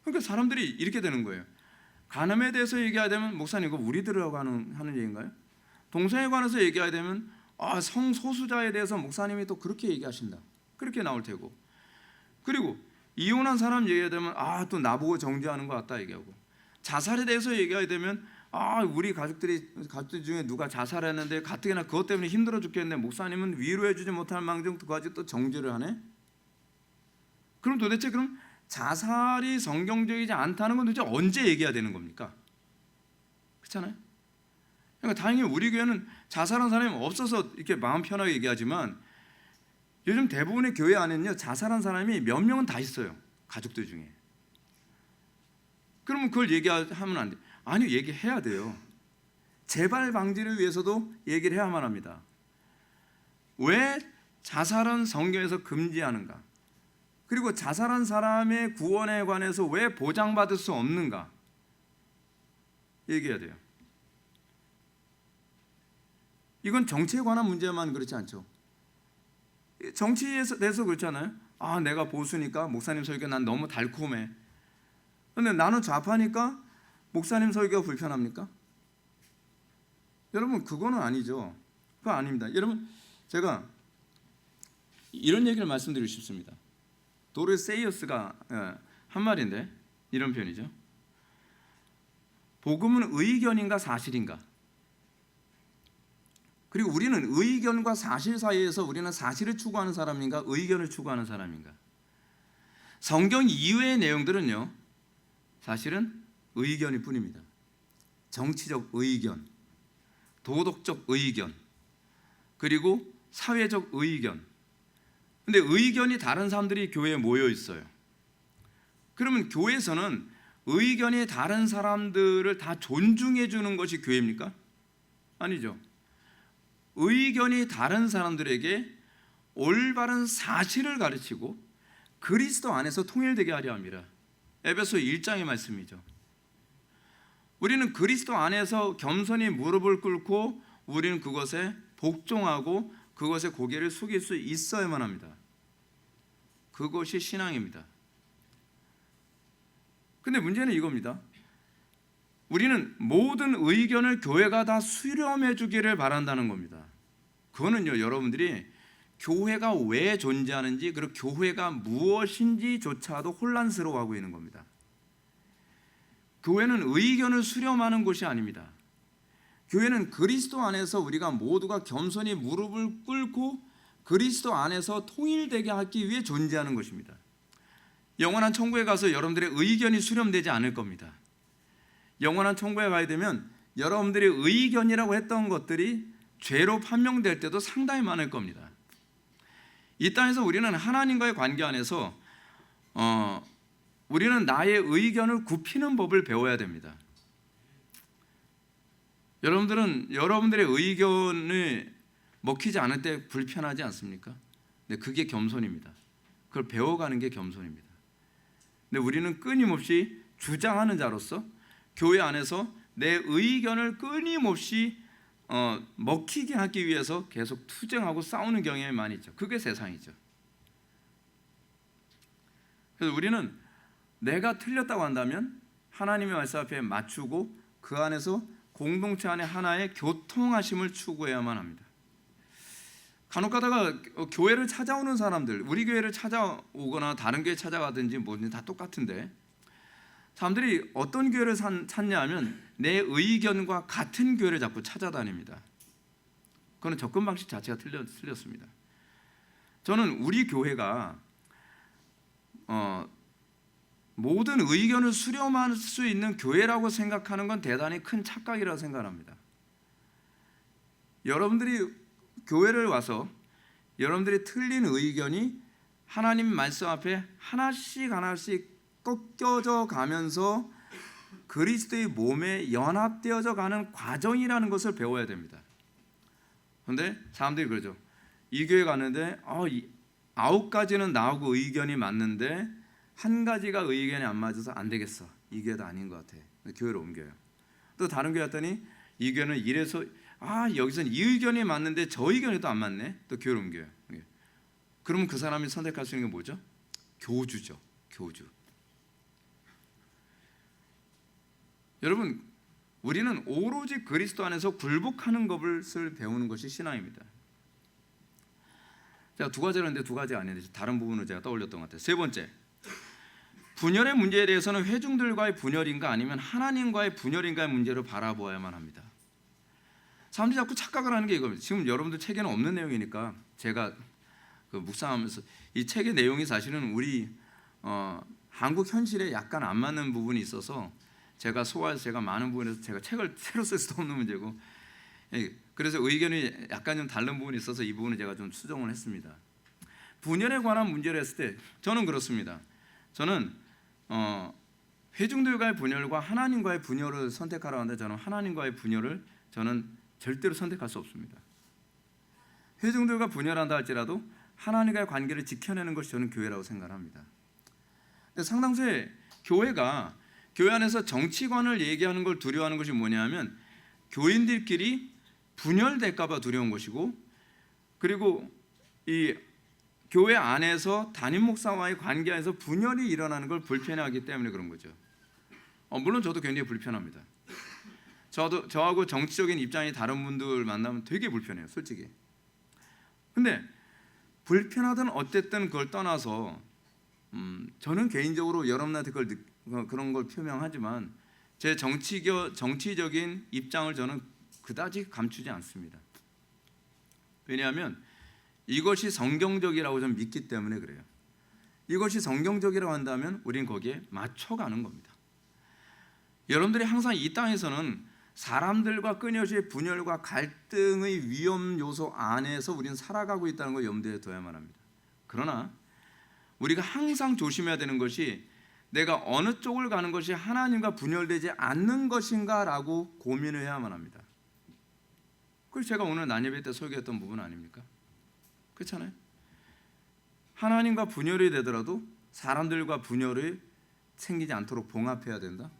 그러니까 사람들이 이렇게 되는 거예요. 간음에 대해서 얘기해야 되면 목사님 이거 우리들하고 하는 얘기인가요? 동성애에 관해서 얘기해야 되면 성소수자에 대해서 목사님이 또 그렇게 얘기하신다. 그렇게 나올 테고. 그리고 이혼한 사람 얘기해야 되면 또 나보고 정죄하는 것 같다 얘기하고. 자살에 대해서 얘기해야 되면 우리 가족들 중에 누가 자살했는데 가뜩이나 그것 때문에 힘들어 죽겠는데 목사님은 위로해주지 못할 망정 그까지 또 정죄를 하네. 그럼 도대체 자살이 성경적이지 않다는 건 도대체 언제 얘기해야 되는 겁니까? 그렇잖아요. 그러니까 다행히 우리 교회는 자살한 사람이 없어서 이렇게 마음 편하게 얘기하지만 요즘 대부분의 교회 안에는요, 자살한 사람이 몇 명은 다 있어요. 가족들 중에. 그러면 그걸 얘기하면 안 돼. 아니요, 얘기해야 돼요. 재발 방지를 위해서도 얘기를 해야만 합니다. 왜 자살은 성경에서 금지하는가? 그리고 자살한 사람의 구원에 관해서 왜 보장받을 수 없는가? 얘기해야 돼요. 이건 정치에 관한 문제만 그렇지 않죠. 정치에 대해서 그렇잖아요. 아, 내가 보수니까 목사님 설교 난 너무 달콤해. 근데 나는 좌파니까 목사님 설교가 불편합니까? 여러분, 그거는 아니죠. 그거 아닙니다. 여러분, 제가 이런 얘기를 말씀드리고 싶습니다. 도르세이어스가 한 말인데 이런 표현이죠. 복음은 의견인가 사실인가? 그리고 우리는 의견과 사실 사이에서 우리는 사실을 추구하는 사람인가 의견을 추구하는 사람인가? 성경 이외의 내용들은요, 사실은 의견일 뿐입니다. 정치적 의견, 도덕적 의견, 그리고 사회적 의견. 근데 의견이 다른 사람들이 교회에 모여 있어요. 그러면 교회에서는 의견이 다른 사람들을 다 존중해 주는 것이 교회입니까? 아니죠. 의견이 다른 사람들에게 올바른 사실을 가르치고 그리스도 안에서 통일되게 하려 합니다. 에베소 1장의 말씀이죠. 우리는 그리스도 안에서 겸손히 무릎을 꿇고 우리는 그것에 복종하고 그것에 고개를 숙일 수 있어야만 합니다. 그것이 신앙입니다. 근데 문제는 이겁니다. 우리는 모든 의견을 교회가 다 수렴해 주기를 바란다는 겁니다. 그거는요, 여러분들이 교회가 왜 존재하는지 그리고 교회가 무엇인지조차도 혼란스러워하고 있는 겁니다. 교회는 의견을 수렴하는 곳이 아닙니다. 교회는 그리스도 안에서 우리가 모두가 겸손히 무릎을 꿇고 그리스도 안에서 통일되게 하기 위해 존재하는 것입니다. 영원한 천국에 가서 여러분들의 의견이 수렴되지 않을 겁니다. 영원한 천국에 가야 되면 여러분들이 의견이라고 했던 것들이 죄로 판명될 때도 상당히 많을 겁니다. 이 땅에서 우리는 하나님과의 관계 안에서 우리는 나의 의견을 굽히는 법을 배워야 됩니다. 여러분들은 여러분들의 의견을 먹히지 않을 때 불편하지 않습니까? 근데 그게 겸손입니다. 그걸 배워가는 게 겸손입니다. 근데 우리는 끊임없이 주장하는 자로서 교회 안에서 내 의견을 끊임없이 먹히게 하기 위해서 계속 투쟁하고 싸우는 경향이 많이 있죠. 그게 세상이죠. 그래서 우리는 내가 틀렸다고 한다면 하나님의 말씀 앞에 맞추고 그 안에서 공동체 안에 하나의 교통하심을 추구해야만 합니다. 간혹가다가 교회를 찾아오는 사람들, 우리 교회를 찾아오거나 다른 교회 찾아가든지 뭐든 다 똑같은데 사람들이 어떤 교회를 찾냐 하면 내 의견과 같은 교회를 자꾸 찾아다닙니다. 그건 접근 방식 자체가 틀렸습니다. 저는 우리 교회가 모든 의견을 수렴할 수 있는 교회라고 생각하는 건 대단히 큰 착각이라고 생각합니다. 여러분들이 교회를 와서 여러분들이 틀린 의견이 하나님 말씀 앞에 하나씩 꺾여져 가면서 그리스도의 몸에 연합되어져 가는 과정이라는 것을 배워야 됩니다. 그런데 사람들이 그러죠. 이 교회 갔는데 9가지는 나하고 의견이 맞는데 한 가지가 의견이 안 맞아서 안 되겠어. 이 교회도 아닌 것 같아. 교회로 옮겨요. 또 다른 교회 갔더니 이 교회는 이래서 여기서는 이 의견이 맞는데 저 의견이 또 안 맞네. 또 교회로 옮겨요. 그러면 그 사람이 선택할 수 있는 게 뭐죠? 교주죠. 교주. 여러분, 우리는 오로지 그리스도 안에서 굴복하는 것을 배우는 것이 신앙입니다. 제가 2가지를 했는데 2가지 아닌데 다른 부분을 제가 떠올렸던 것 같아요. 3번째, 분열의 문제에 대해서는 회중들과의 분열인가 아니면 하나님과의 분열인가의 문제로 바라보아야만 합니다. 사람들이 자꾸 착각을 하는 게 이겁니다. 지금 여러분들 책에는 없는 내용이니까 제가 묵상하면서 이 책의 내용이 사실은 우리 한국 현실에 약간 안 맞는 부분이 있어서 제가 많은 부분에서 제가 책을 새로 쓸 수도 없는 문제고, 그래서 의견이 약간 좀 다른 부분이 있어서 이 부분을 제가 좀 수정을 했습니다. 분열에 관한 문제를 했을 때 저는 그렇습니다. 저는 회중들과의 분열과 하나님과의 분열을 선택하라 하는데 저는 하나님과의 분열을 저는 절대로 선택할 수 없습니다. 회중들과 분열한다 할지라도 하나님과의 관계를 지켜내는 것이 저는 교회라고 생각합니다. 근데 상당수의 교회가 교회 안에서 정치관을 얘기하는 걸 두려워하는 것이 뭐냐면 교인들끼리 분열될까 봐 두려운 것이고, 그리고 이 교회 안에서 담임 목사와의 관계에서 분열이 일어나는 걸 불편해하기 때문에 그런 거죠. 물론 저도 굉장히 불편합니다. 저하고 정치적인 입장이 다른 분들 만나면 되게 불편해요, 솔직히. 근데 불편하든 어쨌든 그걸 떠나서 저는 개인적으로 여러분한테 그런 걸 표명하지만 제 정치적인 입장을 저는 그다지 감추지 않습니다. 왜냐하면 이것이 성경적이라고 저는 믿기 때문에 그래요. 이것이 성경적이라고 한다면 우린 거기에 맞춰가는 겁니다. 여러분들이 항상 이 땅에서는 사람들과 끊임없이 분열과 갈등의 위험 요소 안에서 우리는 살아가고 있다는 걸 염두에 둬야만 합니다. 그러나 우리가 항상 조심해야 되는 것이 내가 어느 쪽을 가는 것이 하나님과 분열되지 않는 것인가라고 고민을 해야만 합니다. 그래서 제가 오늘 난예배 때 설교했던 부분 아닙니까? 그렇잖아요. 하나님과 분열이 되더라도 사람들과 분열이 생기지 않도록 봉합해야 된다.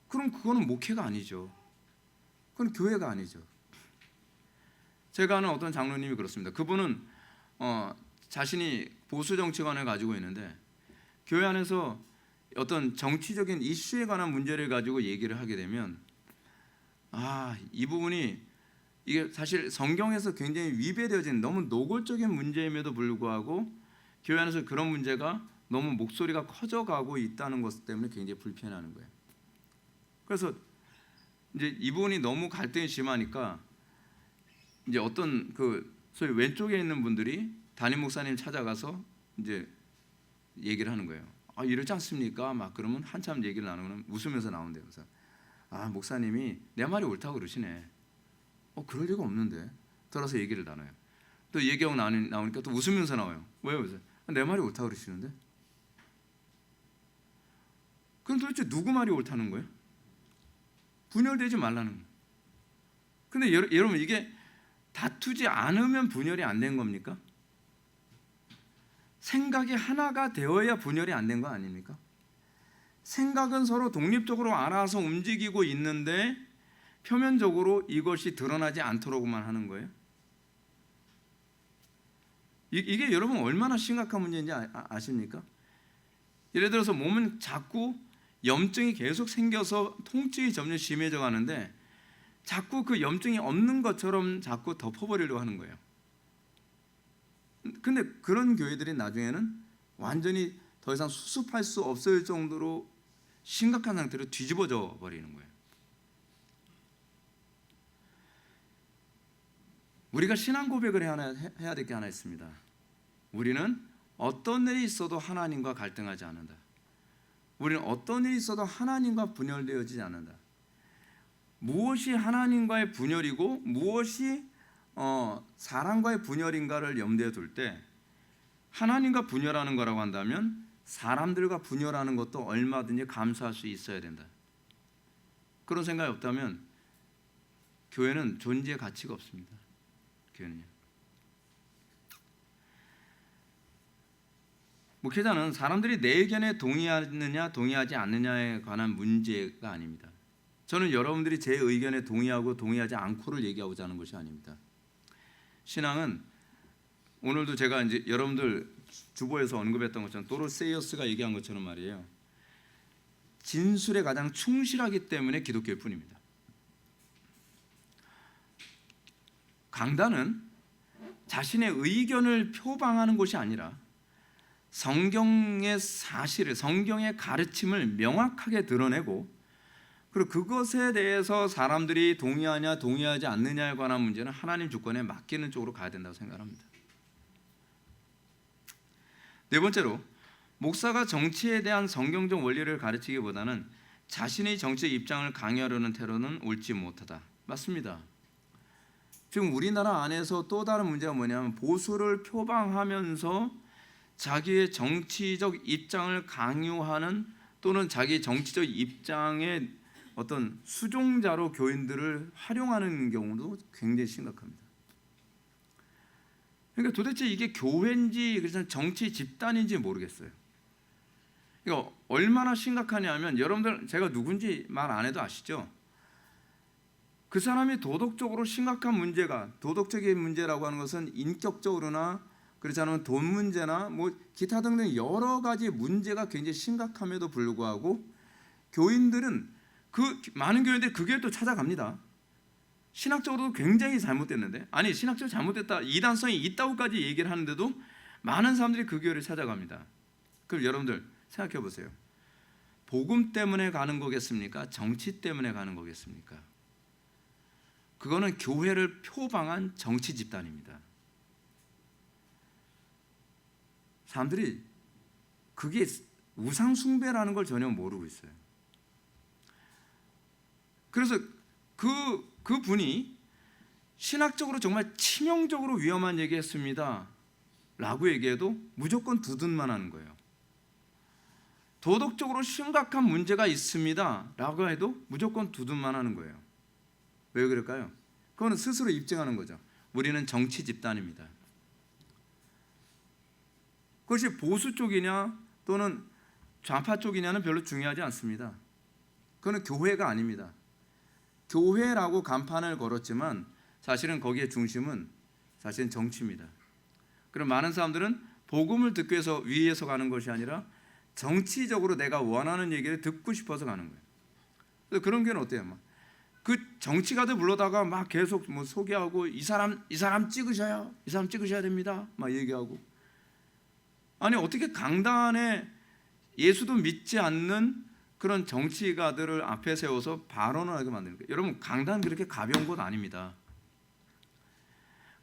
그럼 그거는 목회가 아니죠. 그건 교회가 아니죠. 제가 아는 어떤 장로님이 그렇습니다. 그분은 자신이 보수 정치관을 가지고 있는데 교회 안에서 어떤 정치적인 이슈에 관한 문제를 가지고 얘기를 하게 되면 이 부분이 이게 사실 성경에서 굉장히 위배되어진 너무 노골적인 문제임에도 불구하고 교회 안에서 그런 문제가 너무 목소리가 커져가고 있다는 것 때문에 굉장히 불편해하는 거예요. 그래서 이제 이 부분이 너무 갈등이 심하니까 이제 어떤 소위 왼쪽에 있는 분들이 담임 목사님 찾아가서 이제 얘기를 하는 거예요. 이러지 않습니까? 막 그러면 한참 얘기를 나누면 웃으면서 나온대요. 그래서 목사님이 내 말이 옳다고 그러시네. 그럴 리가 없는데. 들어서 얘기를 나눠요. 또 얘기하고 나오니까 또 웃으면서 나와요. 왜요? 그래서 내 말이 옳다고 그러시는데. 그럼 도대체 누구 말이 옳다는 거예요? 분열되지 말라는 거예요. 근데 여러분 이게 다투지 않으면 분열이 안 된 겁니까? 생각이 하나가 되어야 분열이 안 된 거 아닙니까? 생각은 서로 독립적으로 알아서 움직이고 있는데 표면적으로 이것이 드러나지 않도록만 하는 거예요. 이게 여러분 얼마나 심각한 문제인지 아십니까? 예를 들어서 몸은 자꾸 염증이 계속 생겨서 통증이 점점 심해져 가는데 자꾸 그 염증이 없는 것처럼 자꾸 덮어버리려고 하는 거예요. 근데 그런 교회들이 나중에는 완전히 더 이상 수습할 수 없을 정도로 심각한 상태로 뒤집어져 버리는 거예요. 우리가 신앙 고백을 해야 될 게 하나 있습니다. 우리는 어떤 일이 있어도 하나님과 갈등하지 않는다. 우리는 어떤 일이 있어도 하나님과 분열되어지지 않는다. 무엇이 하나님과의 분열이고 무엇이 사람과의 분열인가를 염두에 둘 때 하나님과 분열하는 거라고 한다면 사람들과 분열하는 것도 얼마든지 감수할 수 있어야 된다. 그런 생각이 없다면 교회는 존재의 가치가 없습니다. 교회는요. 목회자는 사람들이 내 의견에 동의하느냐 동의하지 않느냐에 관한 문제가 아닙니다. 저는 여러분들이 제 의견에 동의하고 동의하지 않고를 얘기하고자 하는 것이 아닙니다. 신앙은 오늘도 제가 이제 여러분들 주보에서 언급했던 것처럼 도로세이어스가 얘기한 것처럼 말이에요. 진술에 가장 충실하기 때문에 기독교일 뿐입니다. 강단은 자신의 의견을 표방하는 것이 아니라 성경의 사실을, 성경의 가르침을 명확하게 드러내고 그리고 그것에 대해서 사람들이 동의하냐 동의하지 않느냐에 관한 문제는 하나님 주권에 맡기는 쪽으로 가야 된다고 생각합니다. 네 번째로, 목사가 정치에 대한 성경적 원리를 가르치기보다는 자신의 정치의 입장을 강요하려는 태도는 옳지 못하다. 맞습니다. 지금 우리나라 안에서 또 다른 문제가 뭐냐면 보수를 표방하면서 자기의 정치적 입장을 강요하는 또는 자기 정치적 입장의 어떤 수종자로 교인들을 활용하는 경우도 굉장히 심각합니다. 그러니까 도대체 이게 교회인지 그래서 정치 집단인지 모르겠어요. 이거 얼마나 심각하냐면 여러분들 제가 누군지 말 안 해도 아시죠? 그 사람이 도덕적으로 심각한 문제가 도덕적인 문제라고 하는 것은 인격적으로나 그렇지 않으면 돈 문제나 뭐 기타 등등 여러 가지 문제가 굉장히 심각함에도 불구하고 교인들은 그 많은 교인들이 그 교회를 또 찾아갑니다. 신학적으로도 굉장히 잘못됐는데 아니 신학적으로 잘못됐다 이단성이 있다고까지 얘기를 하는데도 많은 사람들이 그 교회를 찾아갑니다. 그럼 여러분들 생각해 보세요. 복음 때문에 가는 거겠습니까? 정치 때문에 가는 거겠습니까? 그거는 교회를 표방한 정치 집단입니다. 사람들이 그게 우상 숭배라는 걸 전혀 모르고 있어요. 그래서 그 분이 신학적으로 정말 치명적으로 위험한 얘기했습니다 라고 얘기해도 무조건 두둔만 하는 거예요. 도덕적으로 심각한 문제가 있습니다 라고 해도 무조건 두둔만 하는 거예요. 왜 그럴까요? 그거는 스스로 입증하는 거죠. 우리는 정치 집단입니다. 그것이 보수 쪽이냐 또는 좌파 쪽이냐는 별로 중요하지 않습니다. 그거는 교회가 아닙니다. 교회라고 간판을 걸었지만 사실은 거기에 중심은 사실은 정치입니다. 그럼 많은 사람들은 복음을 듣기 위해서 위에서 가는 것이 아니라 정치적으로 내가 원하는 얘기를 듣고 싶어서 가는 거예요. 그래서 그런 게는 어때요? 그 정치가들 불러다가 막 계속 뭐 소개하고 이 사람 찍으셔야 이 사람 찍으셔야 됩니다. 막 얘기하고 아니 어떻게 강단에 예수도 믿지 않는 그런 정치가들을 앞에 세워서 발언을 하게 만드는 거예요. 여러분 강단 그렇게 가벼운 곳 아닙니다.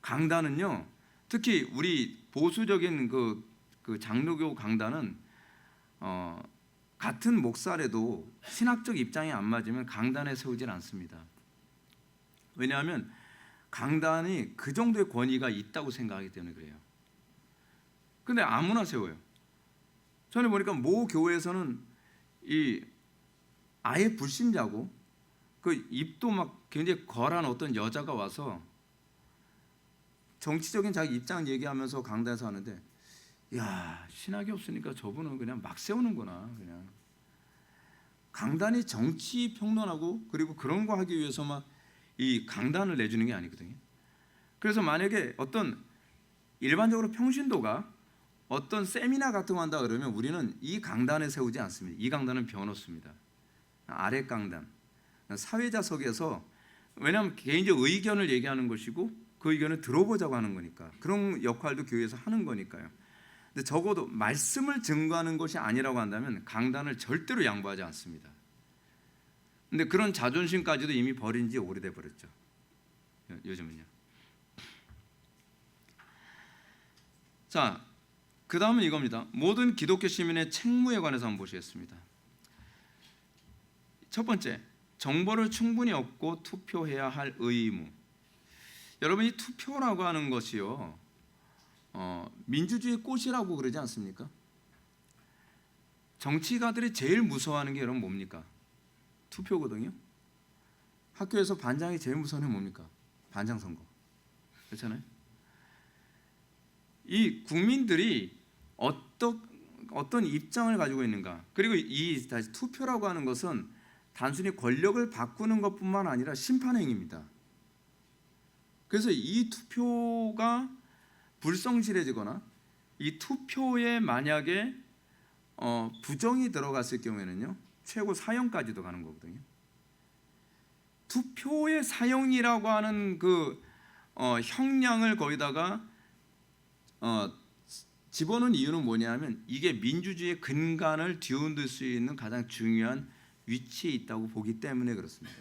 강단은요 특히 우리 보수적인 그 장로교 강단은 같은 목사래도 신학적 입장이 안 맞으면 강단에 세우질 않습니다. 왜냐하면 강단이 그 정도의 권위가 있다고 생각하기 때문에 그래요. 근데 아무나 세워요. 저는 보니까 모 교회에서는 이 아예 불신자고 그 입도 막 굉장히 거란 어떤 여자가 와서 정치적인 자기 입장 얘기하면서 강단에서 하는데 야 신학이 없으니까 저분은 그냥 막 세우는구나. 그냥 강단이 정치 평론하고 그리고 그런 거 하기 위해서 막 이 강단을 내주는 게 아니거든요. 그래서 만약에 어떤 일반적으로 평신도가 어떤 세미나 같은 거 한다 그러면 우리는 이 강단에 세우지 않습니다. 이 강단은 비워놓습니다. 아래 강단 사회자석에서 왜냐하면 개인적 의견을 얘기하는 것이고 그 의견을 들어보자고 하는 거니까 그런 역할도 교회에서 하는 거니까요. 근데 적어도 말씀을 증거하는 것이 아니라고 한다면 강단을 절대로 양보하지 않습니다. 근데 그런 자존심까지도 이미 버린 지 오래돼 버렸죠. 요즘은요. 자, 그 다음은 이겁니다. 모든 기독교 시민의 책무에 관해서 한번 보시겠습니다. 첫 번째, 정보를 충분히 얻고 투표해야 할 의무. 여러분 이 투표라고 하는 것이요 민주주의의 꽃이라고 그러지 않습니까? 정치가들이 제일 무서워하는 게 여러분 뭡니까? 투표거든요. 학교에서 반장이 제일 무서워하는 게 뭡니까? 반장 선거. 그렇잖아요. 이 국민들이 어떤 입장을 가지고 있는가. 그리고 이 다시 투표라고 하는 것은 단순히 권력을 바꾸는 것뿐만 아니라 심판행위입니다. 그래서 이 투표가 불성실해지거나 이 투표에 만약에 부정이 들어갔을 경우에는요 최고 사형까지도 가는 거거든요. 투표의 사형이라고 하는 그 형량을 거기다가 집어넣은 이유는 뭐냐면 이게 민주주의의 근간을 뒤흔들 수 있는 가장 중요한 위치에 있다고 보기 때문에 그렇습니다.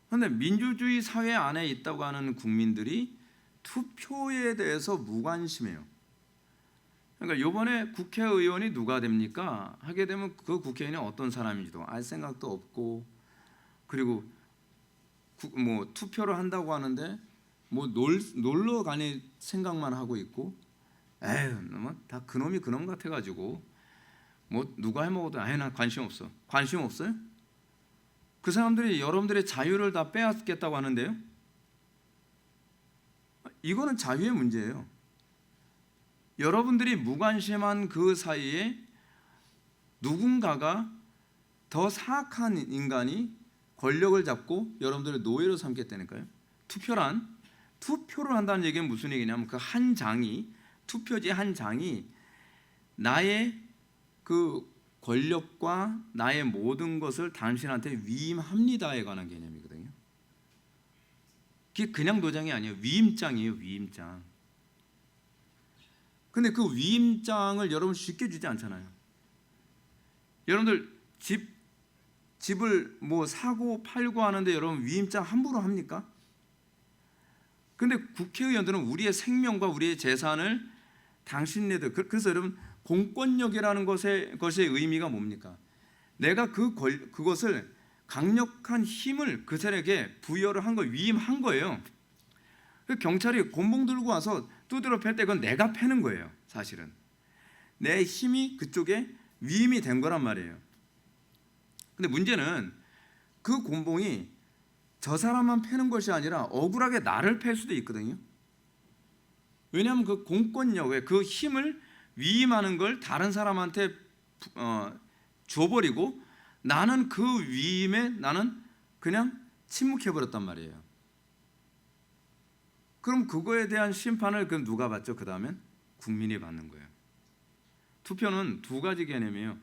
그런데 민주주의 사회 안에 있다고 하는 국민들이 투표에 대해서 무관심해요. 그러니까 이번에 국회의원이 누가 됩니까? 하게 되면 그 국회의원이 어떤 사람인지도 알 생각도 없고 그리고 뭐 투표를 한다고 하는데 뭐 놀러 가는 생각만 하고 있고 에휴 다 그놈이 그놈 같아가지고 뭐 누가 해먹어도 난 관심 없어. 관심 없어요? 그 사람들이 여러분들의 자유를 다 빼앗겠다고 하는데요. 이거는 자유의 문제예요. 여러분들이 무관심한 그 사이에 누군가가 더 사악한 인간이 권력을 잡고 여러분들을 노예로 삼겠다니까요. 투표를 한다는 얘기는 무슨 얘기냐면 그 한 장이, 투표지 한 장이 나의 그 권력과 나의 모든 것을 당신한테 위임합니다에 관한 개념이거든요. 그게 그냥 도장이 아니에요. 위임장이에요. 위임장. 근데 그 위임장을 여러분 쉽게 주지 않잖아요. 여러분들 집을 뭐 사고 팔고 하는데 여러분 위임장 함부로 합니까? 근데 국회의원들은 우리의 생명과 우리의 재산을 당신네들, 그래서 여러분 공권력이라는 것의 의미가 뭡니까? 내가 그것을 강력한 힘을 그 사람에게 부여를 한 거, 위임한 거예요. 경찰이 곤봉 들고 와서 두드려 팰 때 그건 내가 패는 거예요. 사실은 내 힘이 그쪽에 위임이 된 거란 말이에요. 근데 문제는 그 곤봉이 저 사람만 패는 것이 아니라 억울하게 나를 팰 수도 있거든요. 왜냐하면 그 공권력의 그 힘을 위임하는 걸 다른 사람한테 줘버리고 나는 그 위임에 나는 그냥 침묵해버렸단 말이에요. 그럼 그거에 대한 심판을 그럼 누가 받죠? 그 다음엔 국민이 받는 거예요. 투표는 두 가지 개념이에요.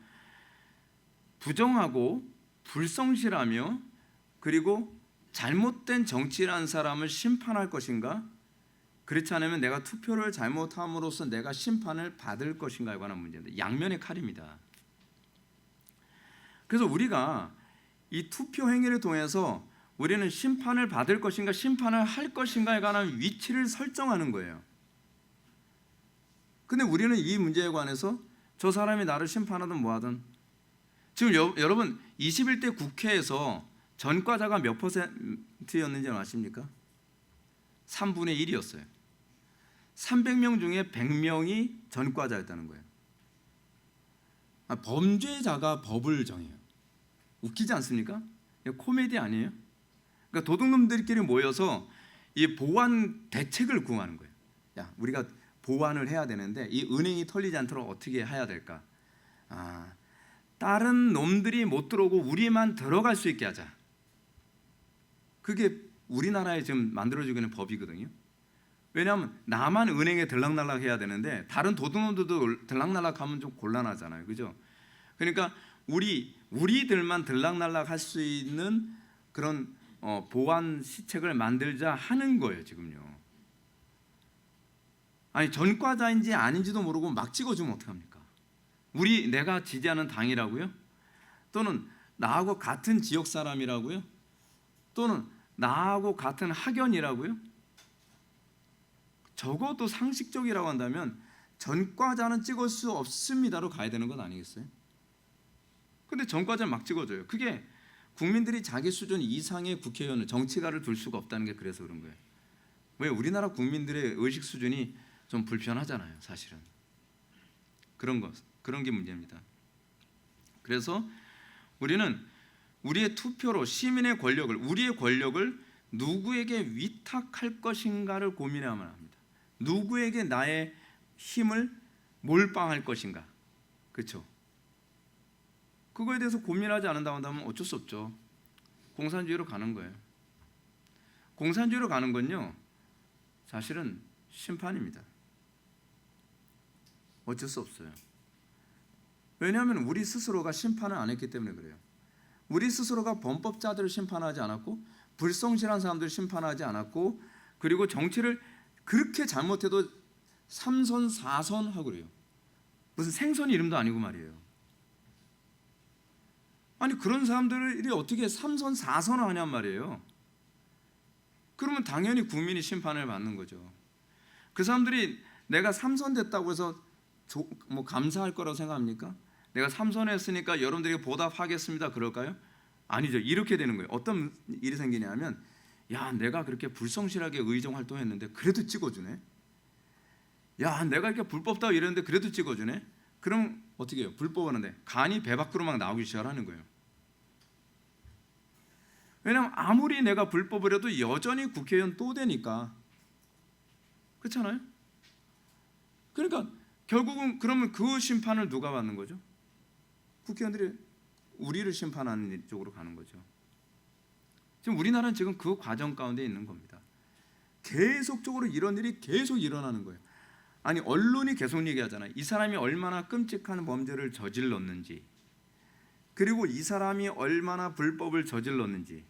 부정하고 불성실하며 그리고 잘못된 정치라는 사람을 심판할 것인가, 그렇지 않으면 내가 투표를 잘못함으로써 내가 심판을 받을 것인가에 관한 문제인데 양면의 칼입니다. 그래서 우리가 이 투표 행위를 통해서 우리는 심판을 받을 것인가 심판을 할 것인가에 관한 위치를 설정하는 거예요. 근데 우리는 이 문제에 관해서 저 사람이 나를 심판하든 뭐하든, 지금 여러분 21대 국회에서 전과자가 몇 %였는지 아십니까? 3분의 1이었어요. 300명 중에 100명이 전과자였다는 거예요. 범죄자가 법을 정해요. 웃기지 않습니까? 코미디 아니에요? 그러니까 도둑놈들끼리 모여서 이 보완 대책을 구하는 거예요. 야, 우리가 보완을 해야 되는데 이 은행이 털리지 않도록 어떻게 해야 될까? 다른 놈들이 못 들어오고 우리만 들어갈 수 있게 하자. 그게 우리나라에 지금 만들어지고 있는 법이거든요. 왜냐하면 나만 은행에 들락날락 해야 되는데 다른 도둑놈들도 들락날락하면 좀 곤란하잖아요, 그죠? 그러니까 우리들만 들락날락 할 수 있는 그런 보완 시책을 만들자 하는 거예요, 지금요. 아니 전과자인지 아닌지도 모르고 막 찍어주면 어떡합니까? 내가 지지하는 당이라고요? 또는 나하고 같은 지역 사람이라고요? 또는 나하고 같은 학연이라고요? 적어도 상식적이라고 한다면 전과자는 찍을 수 없습니다로 가야 되는 건 아니겠어요? 근데 전과자는 막 찍어줘요. 그게 국민들이 자기 수준 이상의 국회의원을, 정치가를 둘 수가 없다는 게 그래서 그런 거예요. 왜? 우리나라 국민들의 의식 수준이 좀 불편하잖아요, 사실은. 그런 게 문제입니다. 그래서 우리는 우리의 투표로 시민의 권력을, 우리의 권력을 누구에게 위탁할 것인가를 고민해야만 합니다. 누구에게 나의 힘을 몰빵할 것인가, 그렇죠? 그거에 대해서 고민하지 않는다고 한다면 어쩔 수 없죠. 공산주의로 가는 거예요. 공산주의로 가는 건요, 사실은 심판입니다. 어쩔 수 없어요. 왜냐하면 우리 스스로가 심판을 안 했기 때문에 그래요. 우리 스스로가 범법자들을 심판하지 않았고 불성실한 사람들을 심판하지 않았고, 그리고 정치를 그렇게 잘못해도 3선 4선 하고 그래요. 무슨 생선 이름도 아니고 말이에요. 아니 그런 사람들이 어떻게 3선 4선을 하냔 말이에요. 그러면 당연히 국민이 심판을 받는 거죠. 그 사람들이 내가 3선 됐다고 해서 뭐 감사할 거라고 생각합니까? 내가 3선 했으니까 여러분들에게 보답하겠습니다 그럴까요? 아니죠. 이렇게 되는 거예요. 어떤 일이 생기냐면, 야, 내가 그렇게 불성실하게 의정 활동했는데 그래도 찍어주네. 야, 내가 이렇게 불법다고 이랬는데 그래도 찍어주네. 그럼 어떻게 해요? 불법하는데 간이 배 밖으로 막 나오기 시작하는 거예요. 왜냐하면 아무리 내가 불법을 해도 여전히 국회의원 또 되니까. 그렇잖아요? 그러니까 결국은 그러면 그 심판을 누가 받는 거죠? 국회의원들이 우리를 심판하는 쪽으로 가는 거죠. 지금 우리나라는 지금 그 과정 가운데 있는 겁니다. 계속적으로 이런 일이 계속 일어나는 거예요. 아니, 언론이 계속 얘기하잖아요. 이 사람이 얼마나 끔찍한 범죄를 저질렀는지, 그리고 이 사람이 얼마나 불법을 저질렀는지,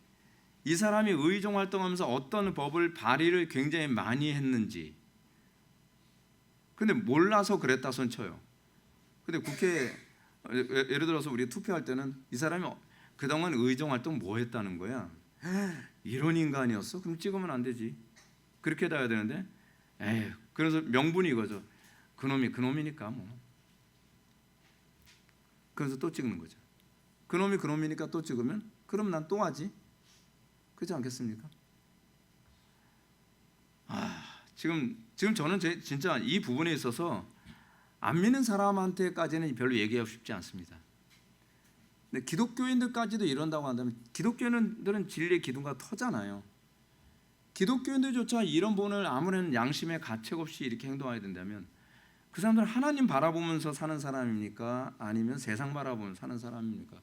이 사람이 의정 활동하면서 어떤 법을 발의를 굉장히 많이 했는지. 근데 몰라서 그랬다 손 쳐요. 근데 국회에 예를 들어서 우리 투표할 때는 이 사람이 그동안 의정 활동 뭐 했다는 거야? 이런 인간이었어? 그럼 찍으면 안 되지. 그렇게 돼야 되는데, 에휴, 그래서 명분이 이거죠. 그놈이 그놈이니까 뭐. 그래서 또 찍는 거죠. 그놈이 그놈이니까 또 찍으면 그럼 난 또 하지. 그렇지 않겠습니까? 지금 저는 진짜 이 부분에 있어서 안 믿는 사람한테까지는 별로 얘기하고 싶지 않습니다. 근데 기독교인들까지도 이런다고 한다면, 기독교인들은 진리의 기둥가 터잖아요. 기독교인들조차 이런 분을 아무런 양심의 가책 없이 이렇게 행동하게 된다면 그 사람들은 하나님 바라보면서 사는 사람입니까? 아니면 세상 바라보면서 사는 사람입니까?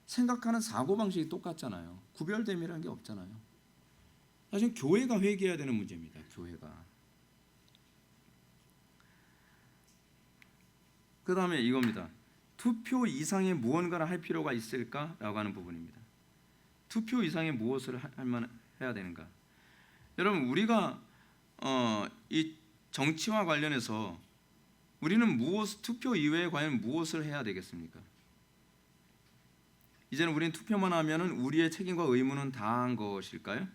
생각하는 사고방식이 똑같잖아요. 구별됨이라는 게 없잖아요. 사실 교회가 회개해야 되는 문제입니다. 교회가. 그 다음에 이겁니다. 투표 이상의 무언가를 할 필요가 있을까라고 하는 부분입니다. 투표 이상의 무엇을 해야 되는가? 여러분, 우리가 이 정치와 관련해서 우리는 투표 이외에 과연 무엇을 해야 되겠습니까? 이제는 우리는 투표만 하면은 우리의 책임과 의무는 다한 것일까요?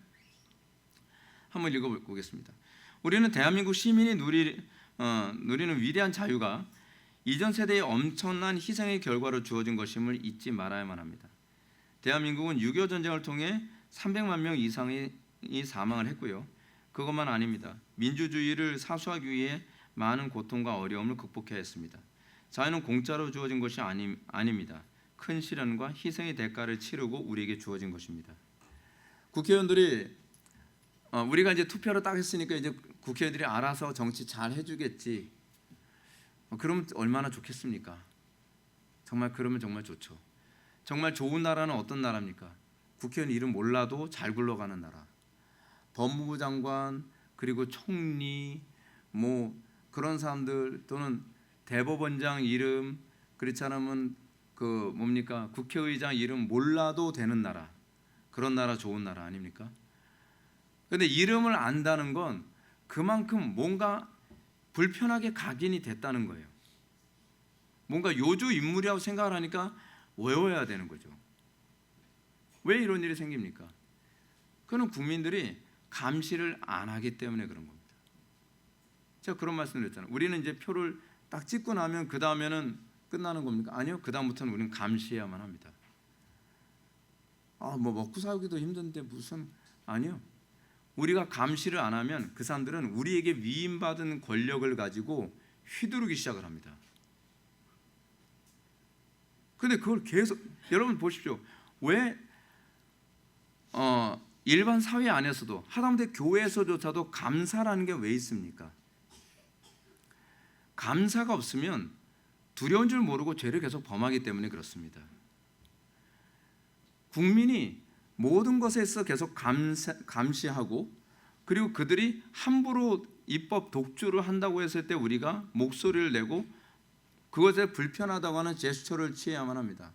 한번 읽어보겠습니다. 우리는 대한민국 시민이 누리는 위대한 자유가 이전 세대의 엄청난 희생의 결과로 주어진 것임을 잊지 말아야만 합니다. 대한민국은 6.25 전쟁을 통해 300만 명 이상이 사망을 했고요. 그것만 아닙니다. 민주주의를 사수하기 위해 많은 고통과 어려움을 극복해야 했습니다. 자유는 공짜로 주어진 것이 아닙니다. 큰 시련과 희생의 대가를 치르고 우리에게 주어진 것입니다. 국회의원들이 우리가 이제 투표를 딱 했으니까 이제 국회의원들이 알아서 정치 잘 해주겠지. 그러면 얼마나 좋겠습니까? 정말 그러면 정말 좋죠. 정말 좋은 나라는 어떤 나라입니까? 국회의원 이름 몰라도 잘 굴러가는 나라. 법무부 장관, 그리고 총리, 뭐 그런 사람들, 또는 대법원장 이름, 그렇지 않으면 그 뭡니까? 국회의장 이름 몰라도 되는 나라. 그런 나라 좋은 나라 아닙니까? 근데 이름을 안다는 건 그만큼 뭔가 불편하게 각인이 됐다는 거예요. 뭔가 요주 인물이라고 생각을 하니까 외워야 되는 거죠. 왜 이런 일이 생깁니까? 그는 국민들이 감시를 안 하기 때문에 그런 겁니다. 제가 그런 말씀을 드렸잖아요. 우리는 이제 표를 딱 찍고 나면 그 다음에는 끝나는 겁니까? 아니요. 그 다음부터는 우리는 감시해야만 합니다. 뭐 먹고 살기도 힘든데 무슨, 아니요. 우리가 감시를 안 하면 그 사람들은 우리에게 위임받은 권력을 가지고 휘두르기 시작을 합니다. 근데 그걸 계속, 여러분 보십시오. 왜 일반 사회 안에서도, 하다못해 교회에서조차도 감사라는 게 왜 있습니까? 감사가 없으면 두려운 줄 모르고 죄를 계속 범하기 때문에 그렇습니다. 국민이 모든 것에 있어 계속 감시하고, 그리고 그들이 함부로 입법 독주를 한다고 했을 때 우리가 목소리를 내고 그것에 불편하다고 하는 제스처를 취해야만 합니다.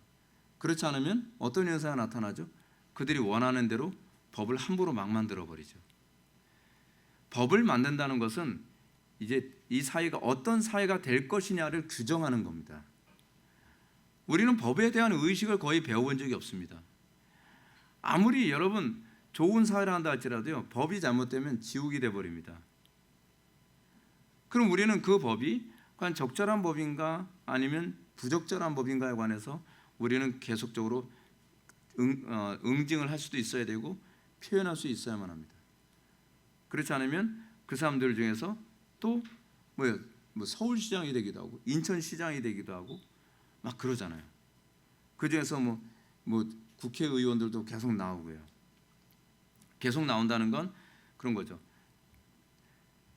그렇지 않으면 어떤 현상이 나타나죠? 그들이 원하는 대로 법을 함부로 막 만들어버리죠. 법을 만든다는 것은 이제 이 사회가 어떤 사회가 될 것이냐를 규정하는 겁니다. 우리는 법에 대한 의식을 거의 배워본 적이 없습니다. 아무리 여러분 좋은 사회를 한다 할지라도요, 법이 잘못되면 지옥이 돼버립니다. 그럼 우리는 그 법이 과연 적절한 법인가 아니면 부적절한 법인가에 관해서 우리는 계속적으로 응징을 할 수도 있어야 되고 표현할 수 있어야만 합니다. 그렇지 않으면 그 사람들 중에서 또 뭐 서울시장이 되기도 하고 인천시장이 되기도 하고 막 그러잖아요. 그 중에서 뭐 국회의원들도 계속 나오고요. 계속 나온다는 건 그런 거죠.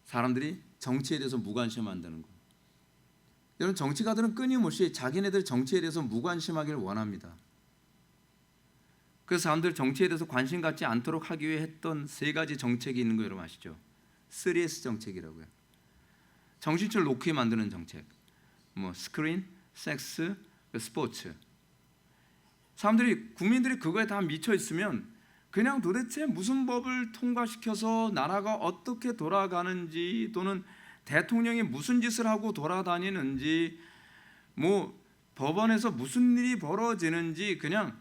사람들이 정치에 대해서 무관심한다는 거. 여러분, 정치가들은 끊임없이 자기네들 정치에 대해서 무관심하기를 원합니다. 그래서 사람들 정치에 대해서 관심 갖지 않도록 하기 위해 했던 세 가지 정책이 있는 거 여러분 아시죠? 3S 정책이라고요. 정신줄 놓게 만드는 정책. 뭐 스크린, 섹스, 스포츠. 사람들이, 국민들이 그거에 다 미쳐 있으면 그냥 도대체 무슨 법을 통과시켜서 나라가 어떻게 돌아가는지, 또는 대통령이 무슨 짓을 하고 돌아다니는지, 뭐 법원에서 무슨 일이 벌어지는지, 그냥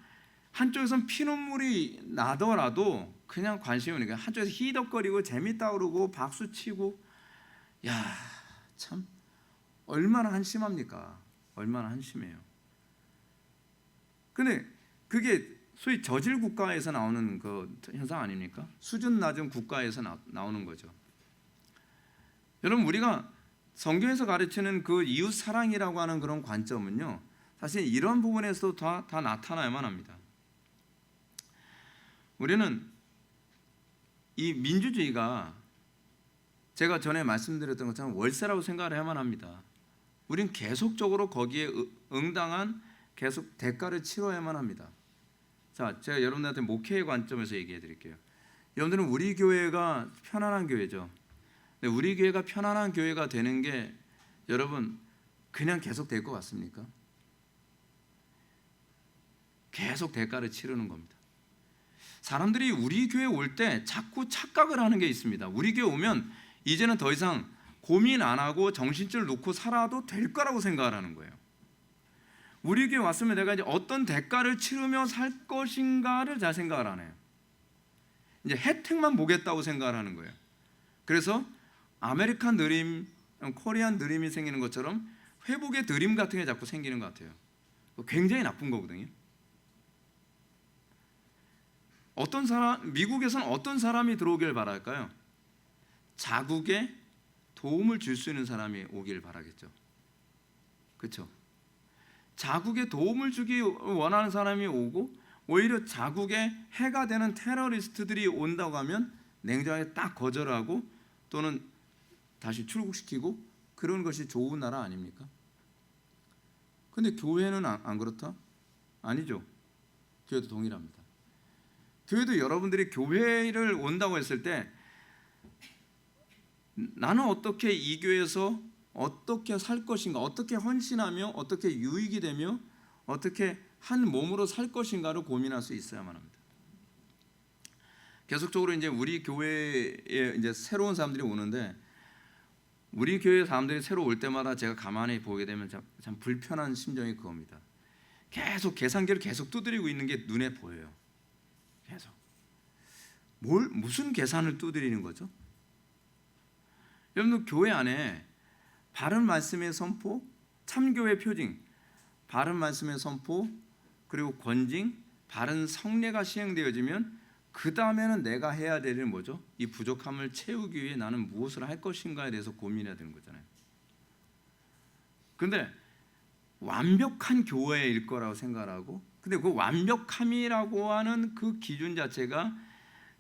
한쪽에선 피눈물이 나더라도 그냥 관심이 없는 거야. 한쪽에서 히덕거리고 재밌다 그러고 박수치고, 야, 참 얼마나 한심합니까? 얼마나 한심해요. 근데 그게 소위 저질 국가에서 나오는 그 현상 아닙니까? 수준 낮은 국가에서 나오는 거죠. 여러분, 우리가 성경에서 가르치는 그 이웃 사랑이라고 하는 그런 관점은요, 사실 이런 부분에서도 다 나타나야만 합니다. 우리는 이 민주주의가 제가 전에 말씀드렸던 것처럼 월세라고 생각을 해야만 합니다. 우린 계속적으로 거기에 응당한 계속 대가를 치러야만 합니다. 자, 제가 여러분들한테 목회의 관점에서 얘기해 드릴게요. 여러분들은 우리 교회가 편안한 교회죠. 근데 우리 교회가 편안한 교회가 되는 게 여러분 그냥 계속 될 것 같습니까? 계속 대가를 치르는 겁니다. 사람들이 우리 교회 올 때 자꾸 착각을 하는 게 있습니다. 우리 교회 오면 이제는 더 이상 고민 안 하고 정신줄 놓고 살아도 될 거라고 생각을 하는 거예요. 우리 교회 왔으면 내가 이제 어떤 대가를 치르며 살 것인가를 잘 생각을 안 해요. 이제 혜택만 보겠다고 생각을 하는 거예요. 그래서 아메리칸 드림, 코리안 드림이 생기는 것처럼 회복의 드림 같은 게 자꾸 생기는 것 같아요. 굉장히 나쁜 거거든요. 미국에서는 어떤 사람이 들어오길 바랄까요? 자국에 도움을 줄 수 있는 사람이 오길 바라겠죠. 그렇죠? 자국에 도움을 주기 원하는 사람이 오고, 오히려 자국에 해가 되는 테러리스트들이 온다고 하면 냉정하게 딱 거절하고 또는 다시 출국시키고, 그런 것이 좋은 나라 아닙니까? 근데 교회는 안 그렇다? 아니죠. 교회도 동일합니다. 교회도 여러분들이 교회를 온다고 했을 때 나는 어떻게 이 교회에서 어떻게 살 것인가, 어떻게 헌신하며 어떻게 유익이 되며 어떻게 한 몸으로 살 것인가를 고민할 수 있어야만 합니다. 계속적으로 이제 우리 교회에 이제 새로운 사람들이 오는데, 우리 교회 사람들이 새로 올 때마다 제가 가만히 보게 되면 참 불편한 심정이 그겁니다. 계속 계산기를 계속 두드리고 있는 게 눈에 보여요. 계속 무슨 계산을 두드리는 거죠? 여러분들 교회 안에 바른 말씀의 선포, 참교회 표징, 바른 말씀의 선포, 그리고 권징, 바른 성례가 시행되어지면 그 다음에는 내가 해야 될 일은 뭐죠? 이 부족함을 채우기 위해 나는 무엇을 할 것인가에 대해서 고민해야 되는 거잖아요. 근데 완벽한 교회일 거라고 생각하고, 근데 그 완벽함이라고 하는 그 기준 자체가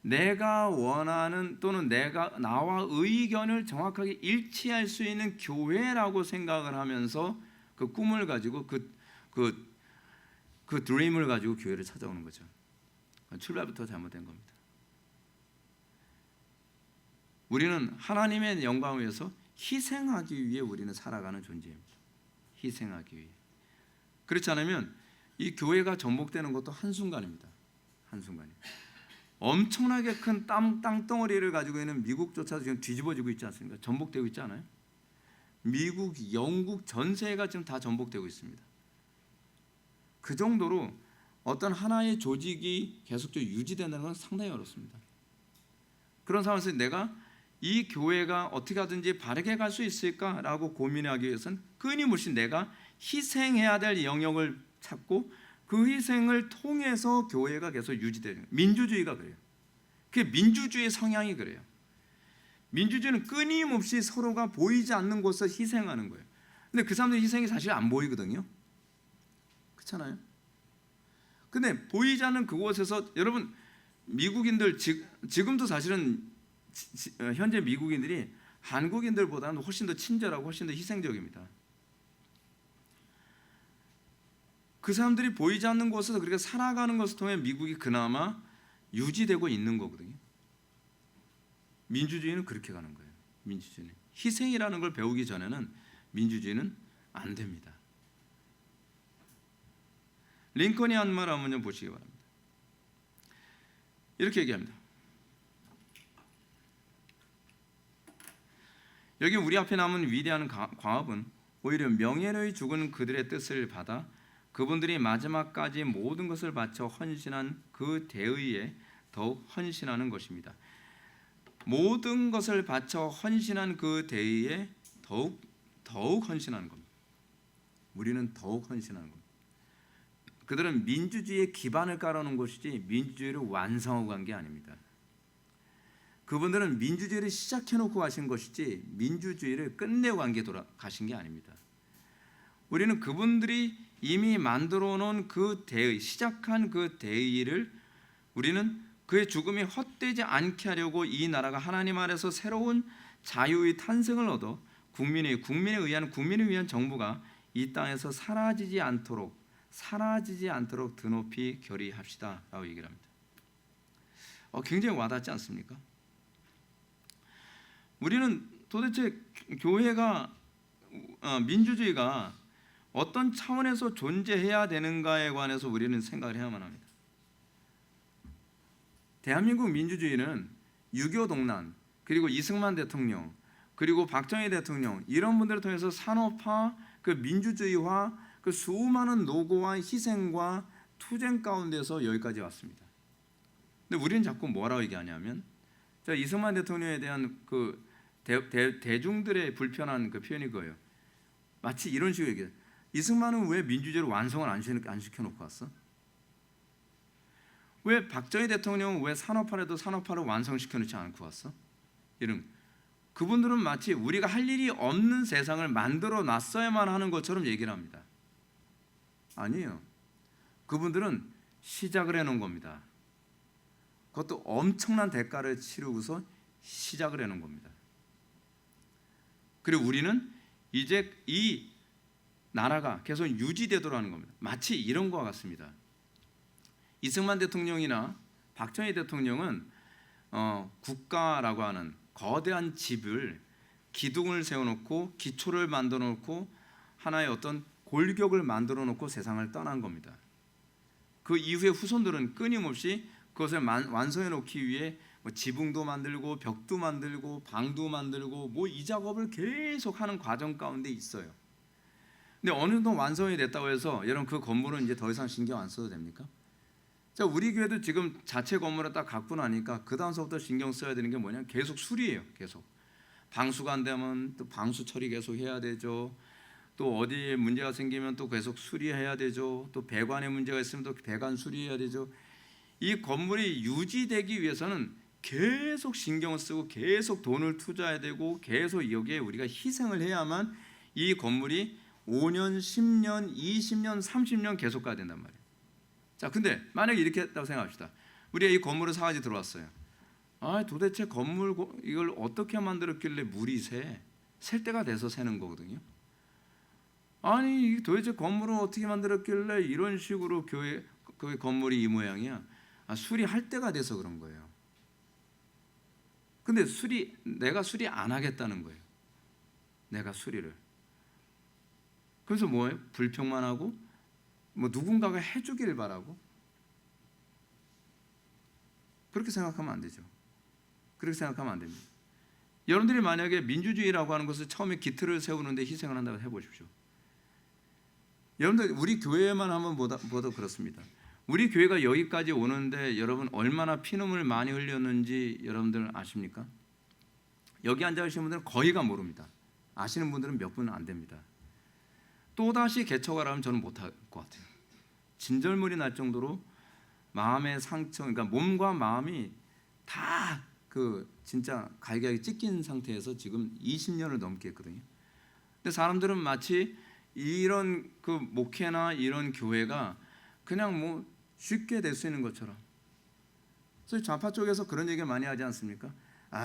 내가 원하는 또는 나와 의견을 정확하게 일치할 수 있는 교회라고 생각을 하면서 그 꿈을 가지고 그 드림을 가지고 교회를 찾아오는 거죠. 출발부터 잘못된 겁니다. 우리는 하나님의 영광을 위해서 희생하기 위해 우리는 살아가는 존재입니다. 희생하기 위해. 그렇지 않으면 이 교회가 전복되는 것도 한순간입니다. 한순간이에요. 엄청나게 큰 땅덩어리를 가지고 있는 미국조차도 지금 뒤집어지고 있지 않습니까? 전복되고 있지 않아요? 미국, 영국 전세가 지금 다 전복되고 있습니다. 그 정도로 어떤 하나의 조직이 계속적으로 유지된다는 건 상당히 어렵습니다. 그런 상황에서 내가 이 교회가 어떻게 하든지 바르게 갈 수 있을까라고 고민하기 위해서는 끊임없이 내가 희생해야 될 영역을 찾고 그 희생을 통해서 교회가 계속 유지되는 거예요. 민주주의가 그래요. 그게 민주주의 성향이 그래요. 민주주의는 끊임없이 서로가 보이지 않는 곳에서 희생하는 거예요. 근데 그 사람들 희생이 사실 안 보이거든요. 그렇잖아요. 근데 보이지 않는 그곳에서 여러분 미국인들 지금도 사실은 현재 미국인들이 한국인들보다는 훨씬 더 친절하고 훨씬 더 희생적입니다. 그 사람들이 보이지 않는 곳에서 그렇게 살아가는 것을 통해 미국이 그나마 유지되고 있는 거거든요. 민주주의는 그렇게 가는 거예요. 민주주의는 희생이라는 걸 배우기 전에는 민주주의는 안 됩니다. 링컨이 한 말 한번 좀 보시기 바랍니다. 이렇게 얘기합니다. 여기 우리 앞에 남은 위대한 광합은 오히려 명예로이 죽은 그들의 뜻을 받아 그분들이 마지막까지 모든 것을 바쳐 헌신한 그 대의에 더욱 헌신하는 것입니다. 모든 것을 바쳐 헌신한 그 대의에 더욱 헌신하는 겁니다. 우리는 더욱 헌신하는 겁니다. 그들은 민주주의의 기반을 깔아놓은 것이지 민주주의를 완성하고 간 게 아닙니다. 그분들은 민주주의를 시작해놓고 가신 것이지 민주주의를 끝내고 가신 게 아닙니다. 우리는 그분들이 이미 만들어 놓은 그 대의, 시작한 그 대의를 우리는 그의 죽음이 헛되지 않게 하려고 이 나라가 하나님 아래서 새로운 자유의 탄생을 얻어 국민을 위한 정부가 이 땅에서 사라지지 않도록 드높이 결의합시다라고 얘기를 합니다. 굉장히 와닿지 않습니까? 우리는 도대체 교회가 민주주의가 어떤 차원에서 존재해야 되는가에 관해서 우리는 생각을 해야만 합니다. 대한민국 민주주의는 6.25 동란, 그리고 이승만 대통령, 그리고 박정희 대통령 이런 분들을 통해서 산업화, 그 민주주의화, 그 수많은 노고와 희생과 투쟁 가운데서 여기까지 왔습니다. 근데 우리는 자꾸 뭐라고 얘기하냐면 이승만 대통령에 대한 그 대중들의 불편한 그 표현이 그거예요. 마치 이런 식으로 얘기해요. 이승만은 왜 민주주의를 완성을 안 시켜놓고 왔어? 왜 박정희 대통령은 왜 산업화를 완성시켜놓지 않고 왔어? 이런 그분들은 마치 우리가 할 일이 없는 세상을 만들어 놨어야만 하는 것처럼 얘기를 합니다. 아니에요. 그분들은 시작을 해놓은 겁니다. 그것도 엄청난 대가를 치르고서 시작을 해놓은 겁니다. 그리고 우리는 이제 이 나라가 계속 유지되도록 하는 겁니다. 마치 이런 것과 같습니다. 이승만 대통령이나 박정희 대통령은 국가라고 하는 거대한 집을 기둥을 세워놓고 기초를 만들어놓고 하나의 어떤 골격을 만들어놓고 세상을 떠난 겁니다. 그 이후에 후손들은 끊임없이 그것을 완성해 놓기 위해 지붕도 만들고 벽도 만들고 방도 만들고 이 작업을 계속 하는 과정 가운데 있어요. 근데 어느 정도 완성이 됐다고 해서 여러분 그 건물은 이제 더 이상 신경 안 써도 됩니까? 자, 우리 교회도 지금 자체 건물을 딱 갖고 나니까 그 다음서부터 신경 써야 되는 게 뭐냐? 계속 수리예요. 계속 방수가 안 되면 또 방수 처리 계속 해야 되죠. 또 어디에 문제가 생기면 또 계속 수리해야 되죠. 또 배관에 문제가 있으면 또 배관 수리해야 되죠. 이 건물이 유지되기 위해서는 계속 신경을 쓰고 계속 돈을 투자해야 되고 계속 여기에 우리가 희생을 해야만 이 건물이 5년, 10년, 20년, 30년 계속 가야 된단 말이에요. 자, 근데 만약에 이렇게 했다고 생각합시다. 우리가 이 건물을 사가지고 들어왔어요. 도대체 건물 이걸 어떻게 만들었길래 물이 셀 때가 돼서 새는 거거든요. 아니 도대체 건물을 어떻게 만들었길래 이런 식으로 교회 건물이 이 모양이야. 수리할 때가 돼서 그런 거예요. 근데 내가 수리 안 하겠다는 거예요. 내가 수리를. 그래서 뭐예요? 불평만 하고 누군가가 해주기를 바라고. 그렇게 생각하면 안 되죠. 그렇게 생각하면 안 됩니다. 여러분들이 만약에 민주주의라고 하는 것을 처음에 기틀을 세우는데 희생을 한다고 해보십시오. 여러분들 우리 교회만 한번 보다 그렇습니다. 우리 교회가 여기까지 오는데 여러분 얼마나 피눈물 많이 흘렸는지 여러분들 아십니까? 여기 앉아 계신 분들은 거의가 모릅니다. 아시는 분들은 몇 분은 안 됩니다. 또다시 개척하라면 저는 못할 것 같아요. 진절머리 날 정도로 마음의 상처, 그러니까 몸과 마음이 다 진짜 갈기갈기 찢긴 상태에서 지금 20년을 넘게 했거든요. 근데 사람들은 마치 이런 목회나 이런 교회가 그냥 쉽게 될 수 있는 것처럼. 그래서 좌파 쪽에서 그런 얘기를 많이 하지 않습니까?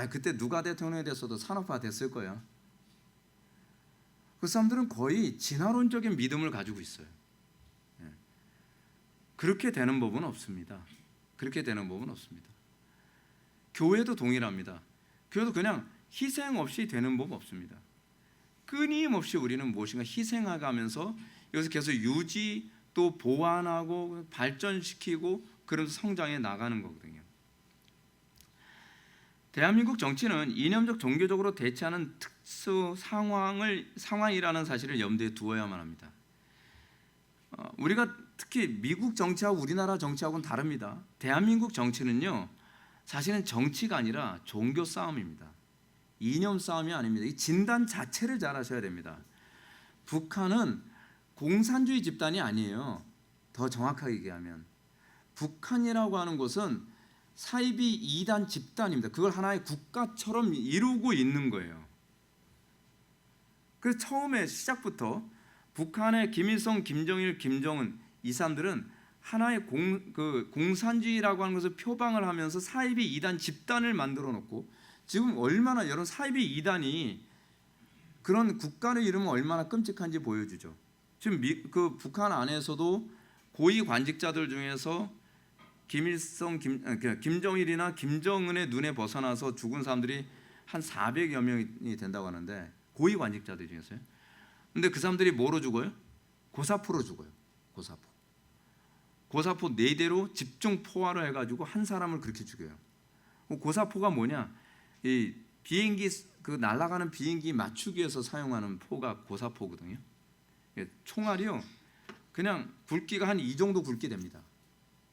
그때 누가 대통령이 됐어도 산업화 됐을 거야. 그 사람들은 거의 진화론적인 믿음을 가지고 있어요. 그렇게 되는 법은 없습니다. 그렇게 되는 법은 없습니다. 교회도 동일합니다. 교회도 그냥 희생 없이 되는 법 없습니다. 끊임없이 우리는 무엇인가 희생해가면서 여기서 계속 유지 또 보완하고 발전시키고 그러면서 성장해 나가는 거거든요. 대한민국 정치는 이념적 종교적으로 대체하는 특수 상황이라는 사실을 염두에 두어야만 합니다. 우리가 특히 미국 정치하고 우리나라 정치하고는 다릅니다. 대한민국 정치는요, 사실은 정치가 아니라 종교 싸움입니다. 이념 싸움이 아닙니다. 이 진단 자체를 잘 아셔야 됩니다. 북한은 공산주의 집단이 아니에요. 더 정확하게 얘기하면 북한이라고 하는 곳은 사이비 2단 집단입니다. 그걸 하나의 국가처럼 이루고 있는 거예요. 그래서 처음에 시작부터 북한의 김일성, 김정일, 김정은 이 사람들은 하나의 공산주의라고 하는 것을 표방을 하면서 사이비 2단 집단을 만들어 놓고 지금 얼마나 여러분 사이비 2단이 그런 국가를 이루면 얼마나 끔찍한지 보여주죠. 지금 북한 안에서도 고위 관직자들 중에서 김일성, 김정일이나 김정은의 눈에 벗어나서 죽은 사람들이 한 400여 명이 된다고 하는데 고위 관직자들 중에서요. 근데 그 사람들이 뭐로 죽어요? 고사포로 죽어요. 고사포 4대로 집중 포화를 해가지고 한 사람을 그렇게 죽여요. 고사포가 뭐냐? 이 비행기 날아가는 비행기 맞추기 위해서 사용하는 포가 고사포거든요. 총알이요. 그냥 굵기가 한 이 정도 굵기 됩니다.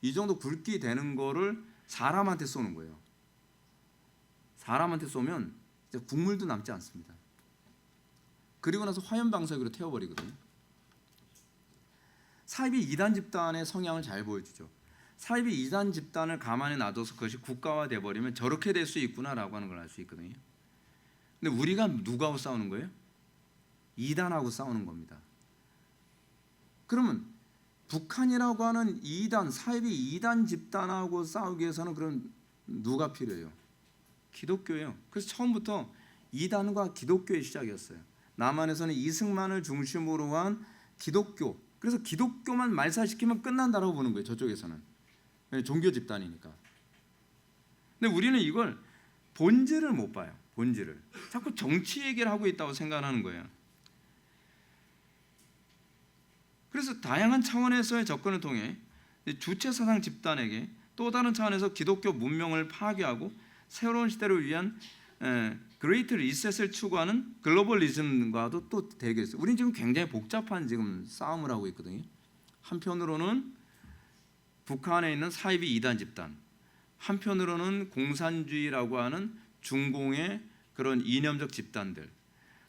이 정도 굵기 되는 거를 사람한테 쏘는 거예요. 사람한테 쏘면 이제 국물도 남지 않습니다. 그리고 나서 화염방사기로 태워버리거든요. 사이비 2단 집단의 성향을 잘 보여주죠. 사이비 2단 집단을 가만히 놔둬서 그것이 국가화 돼버리면 저렇게 될 수 있구나라고 하는 걸 알 수 있거든요. 근데 우리가 누구하고 싸우는 거예요? 2단하고 싸우는 겁니다. 그러면 북한이라고 하는 2단, 사이비 2단 집단하고 싸우기 위해서는 그럼 누가 필요해요? 기독교예요. 그래서 처음부터 2단과 기독교의 시작이었어요. 남한에서는 이승만을 중심으로 한 기독교, 그래서 기독교만 말살시키면 끝난다라고 보는 거예요. 저쪽에서는 종교 집단이니까. 근데 우리는 이걸 본질을 못 봐요. 본질을 자꾸 정치 얘기를 하고 있다고 생각하는 거예요. 그래서 다양한 차원에서의 접근을 통해 주체 사상 집단에게 또 다른 차원에서 기독교 문명을 파괴하고 새로운 시대를 위한 그레이트 리셋을 추구하는 글로벌리즘과도 또 대결했어요. 우리는 지금 굉장히 복잡한 지금 싸움을 하고 있거든요. 한편으로는 북한에 있는 사이비 2단 집단, 한편으로는 공산주의라고 하는 중공의 그런 이념적 집단들,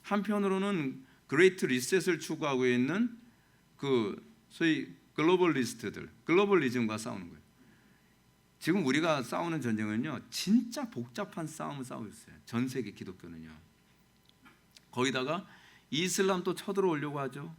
한편으로는 그레이트 리셋을 추구하고 있는 그 소위 글로벌리스트들, 글로벌리즘과 싸우는 거예요. 지금 우리가 싸우는 전쟁은요, 진짜 복잡한 싸움을 싸우고 있어요. 전 세계 기독교는요. 거기다가 이슬람 또 쳐들어오려고 하죠.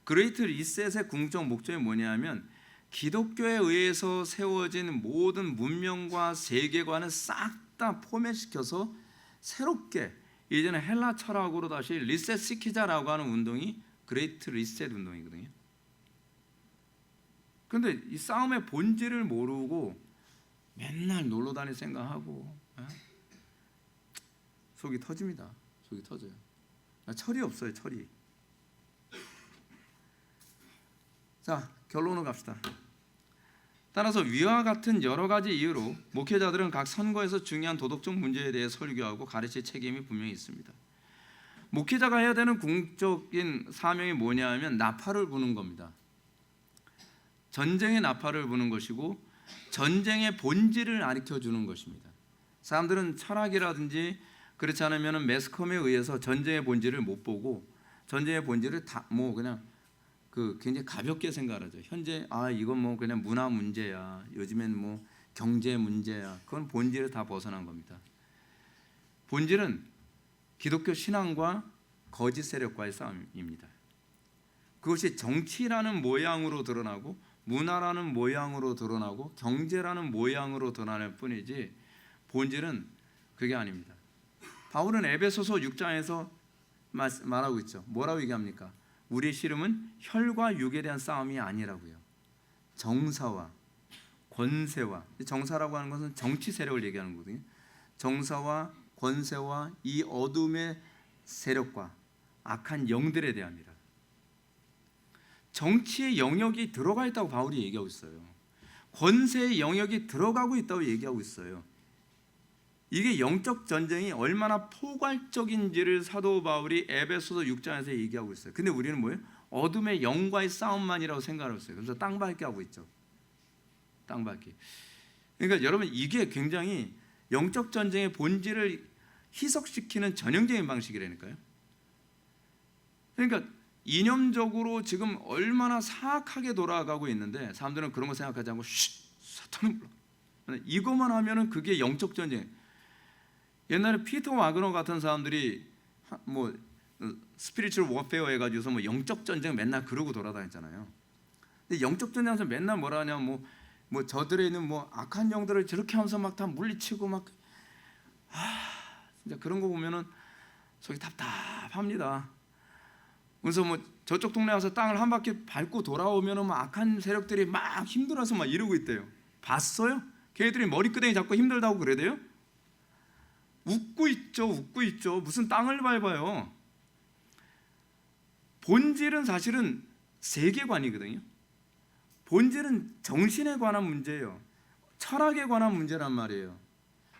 그레이트 리셋의 궁극적 목적이 뭐냐면 기독교에 의해서 세워진 모든 문명과 세계관을 싹 다 포맷시켜서 새롭게 이제는 헬라 철학으로 다시 리셋시키자라고 하는 운동이 그레이트 리셋 운동이거든요. 그런데 이 싸움의 본질을 모르고 맨날 놀러 다닐 생각하고 속이 터집니다. 속이 터져요. 철이 없어요. 철이. 자, 결론으로 갑시다. 따라서 위와 같은 여러 가지 이유로 목회자들은 각 선거에서 중요한 도덕적 문제에 대해 설교하고 가르칠 책임이 분명히 있습니다. 목회자가 해야 되는 궁극적인 사명이 뭐냐 하면 나팔을 부는 겁니다. 전쟁의 나팔을 부는 것이고 전쟁의 본질을 가르쳐주는 것입니다. 사람들은 철학이라든지 그렇지 않으면 매스컴에 의해서 전쟁의 본질을 못 보고 전쟁의 본질을 다 그냥 굉장히 가볍게 생각하죠. 현재 이건 그냥 문화 문제야. 요즘엔 경제 문제야. 그건 본질을 다 벗어난 겁니다. 본질은 기독교 신앙과 거짓 세력과의 싸움입니다. 그것이 정치라는 모양으로 드러나고 문화라는 모양으로 드러나고 경제라는 모양으로 드러날 뿐이지 본질은 그게 아닙니다. 바울은 에베소서 6장에서 말하고 있죠. 뭐라고 얘기합니까? 우리의 씨름은 혈과 육에 대한 싸움이 아니라고요. 정사와 권세와, 정사라고 하는 것은 정치 세력을 얘기하는 거거든요. 정사와 권세와 이 어둠의 세력과 악한 영들에 대합니다. 정치의 영역이 들어가 있다고 바울이 얘기하고 있어요. 권세의 영역이 들어가고 있다고 얘기하고 있어요. 이게 영적 전쟁이 얼마나 포괄적인지를 사도 바울이 에베소서 6장에서 얘기하고 있어요. 근데 우리는 뭐예요? 어둠의 영과의 싸움만이라고 생각하고 있어요. 그래서 땅밟기 하고 있죠. 땅밟기. 그러니까 여러분, 이게 굉장히 영적 전쟁의 본질을 희석시키는 전형적인 방식이라니까요. 그러니까 이념적으로 지금 얼마나 사악하게 돌아가고 있는데 사람들은 그런 거 생각하지 않고 사탄은 몰라. 이것만 하면은 그게 영적 전쟁. 옛날에 피터 와그너 같은 사람들이 뭐 스피리추얼 워페어 해가지고서 뭐 영적 전쟁 맨날 그러고 돌아다녔잖아요. 근데 영적 전쟁에서 맨날 뭐라 하냐, 뭐 저들에 있는 뭐 악한 영들을 저렇게 하면서 막 다 물리치고 막 진짜 그런 거 보면은 속이 답답합니다. 그래서 뭐 저쪽 동네 와서 땅을 한 바퀴 밟고 돌아오면은 막 악한 세력들이 막 힘들어서 막 이러고 있대요. 봤어요? 걔들이 머리끄댕이 잡고 힘들다고 그래대요? 웃고 있죠. 무슨 땅을 밟아요. 본질은 사실은 세계관이거든요. 본질은 정신에 관한 문제예요. 철학에 관한 문제란 말이에요.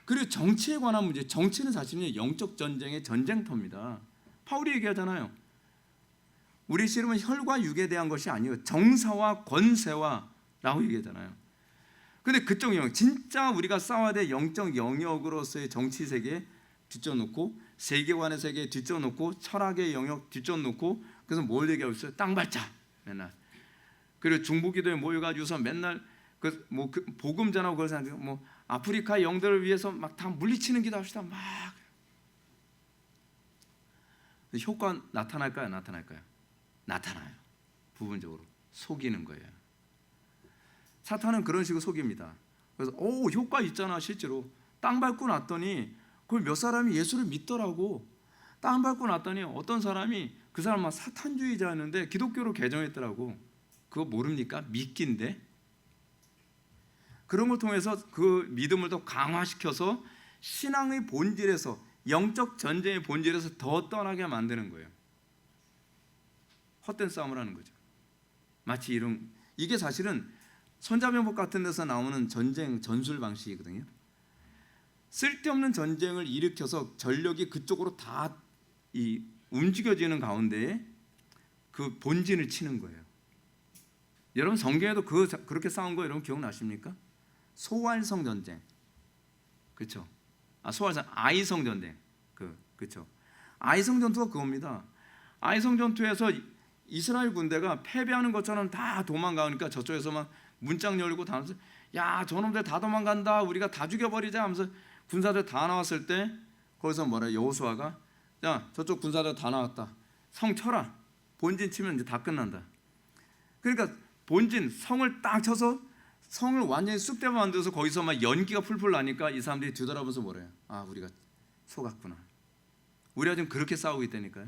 그리고 정치에 관한 문제. 정치는 사실은 영적 전쟁의 전쟁터입니다. 바울이 얘기하잖아요. 우리 씨름은 혈과 육에 대한 것이 아니에요. 정사와 권세와라고 얘기하잖아요. 근데 그쪽 영역, 진짜 우리가 싸워야 될 영적 영역으로서의 정치 세계 뒤쳐놓고, 세계관의 세계 뒤쳐놓고, 철학의 영역 뒤쳐놓고, 그래서 뭘 얘기하고 있어요? 땅 밟자 맨날. 그리고 중보기도에 모여가지고서 맨날 그 복음 전하고 그러지 않고 뭐 아프리카 영들을 위해서 막 다 물리치는 기도합시다 막. 효과 나타날까요? 나타나요. 부분적으로 속이는 거예요. 사탄은 그런 식으로 속입니다. 그래서 효과 있잖아. 실제로 땅 밟고 났더니 그걸 몇 사람이 예수를 믿더라고. 땅 밟고 났더니 어떤 사람이 그 사람 막 사탄주의자였는데 기독교로 개종했더라고. 그거 모릅니까? 미끼인데. 그런 걸 통해서 그 믿음을 더 강화시켜서 신앙의 본질에서, 영적 전쟁의 본질에서 더 떠나게 만드는 거예요. 헛된 싸움을 하는 거죠. 마치 이게 사실은 손자병법 같은 데서 나오는 전쟁 전술 방식이거든요. 쓸데없는 전쟁을 일으켜서 전력이 그쪽으로 다 움직여지는 가운데에 그 본진을 치는 거예요. 여러분 성경에도 그렇게 싸운 거 여러분 기억나십니까? 소활성 전쟁, 그렇죠? 소활성 아이성 전쟁, 그렇죠? 아이성 전투가 그겁니다. 아이성 전투에서 이스라엘 군대가 패배하는 것처럼 다 도망가니까 저쪽에서 막 문짝 열고 다 하면서 야 저놈들 다 도망간다, 우리가 다 죽여버리자 하면서 군사들 다 나왔을 때 거기서 뭐라 여호수아가 야 저쪽 군사들 다 나왔다, 성 쳐라, 본진 치면 이제 다 끝난다. 그러니까 본진 성을 딱 쳐서 성을 완전히 쑥대밭 만들어서 거기서 막 연기가 풀풀 나니까 이 사람들이 뒤돌아보면서 뭐래요? 우리가 속았구나. 우리가 지금 그렇게 싸우고 있다니까요.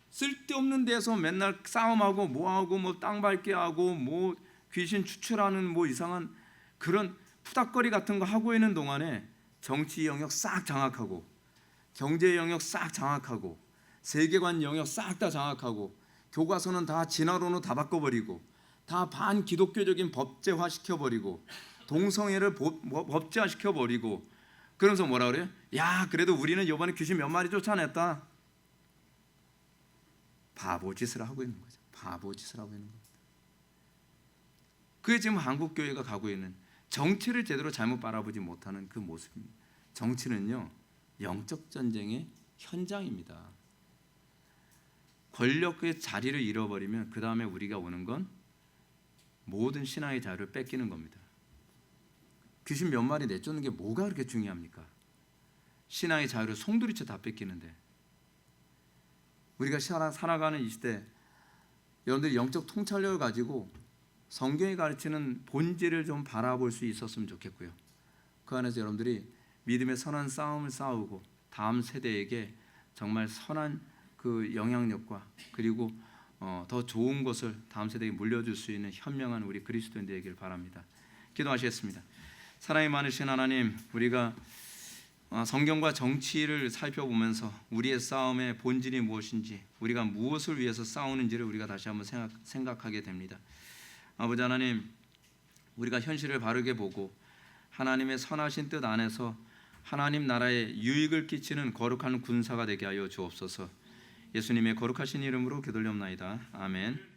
쓸데없는 데서 맨날 싸움하고 뭐하고 뭐 땅 밟게 하고 뭐 귀신 추출하는 뭐 이상한 그런 푸닥거리 같은 거 하고 있는 동안에 정치 영역 싹 장악하고, 경제 영역 싹 장악하고, 세계관 영역 싹 다 장악하고, 교과서는 다 진화론으로 다 바꿔버리고, 다 반기독교적인 법제화 시켜버리고, 동성애를 법제화 시켜버리고, 그러면서 뭐라 그래요? 야 그래도 우리는 이번에 귀신 몇 마리 쫓아냈다. 바보짓을 하고 있는 거죠. 바보짓을 하고 있는 겁니다. 그게 지금 한국 교회가 가고 있는, 정치를 제대로 잘못 바라보지 못하는 그 모습입니다. 정치는요 영적 전쟁의 현장입니다. 권력의 자리를 잃어버리면 그 다음에 우리가 오는 건 모든 신앙의 자유를 뺏기는 겁니다. 귀신 몇 마리 내쫓는 게 뭐가 그렇게 중요합니까? 신앙의 자유를 송두리째 다 뺏기는데. 우리가 살아가는 이 시대, 여러분들이 영적 통찰력을 가지고 성경이 가르치는 본질을 좀 바라볼 수 있었으면 좋겠고요. 그 안에서 여러분들이 믿음의 선한 싸움을 싸우고 다음 세대에게 정말 선한 그 영향력과 그리고 더 좋은 것을 다음 세대에 물려줄 수 있는 현명한 우리 그리스도인 되길 바랍니다. 기도하시겠습니다. 사랑이 많으신 하나님, 우리가 성경과 정치를 살펴보면서 우리의 싸움의 본질이 무엇인지, 우리가 무엇을 위해서 싸우는지를 우리가 다시 한번 생각하게 됩니다. 아버지 하나님, 우리가 현실을 바르게 보고 하나님의 선하신 뜻 안에서 하나님 나라에 유익을 끼치는 거룩한 군사가 되게 하여 주옵소서. 예수님의 거룩하신 이름으로 기도드리옵나이다. 아멘.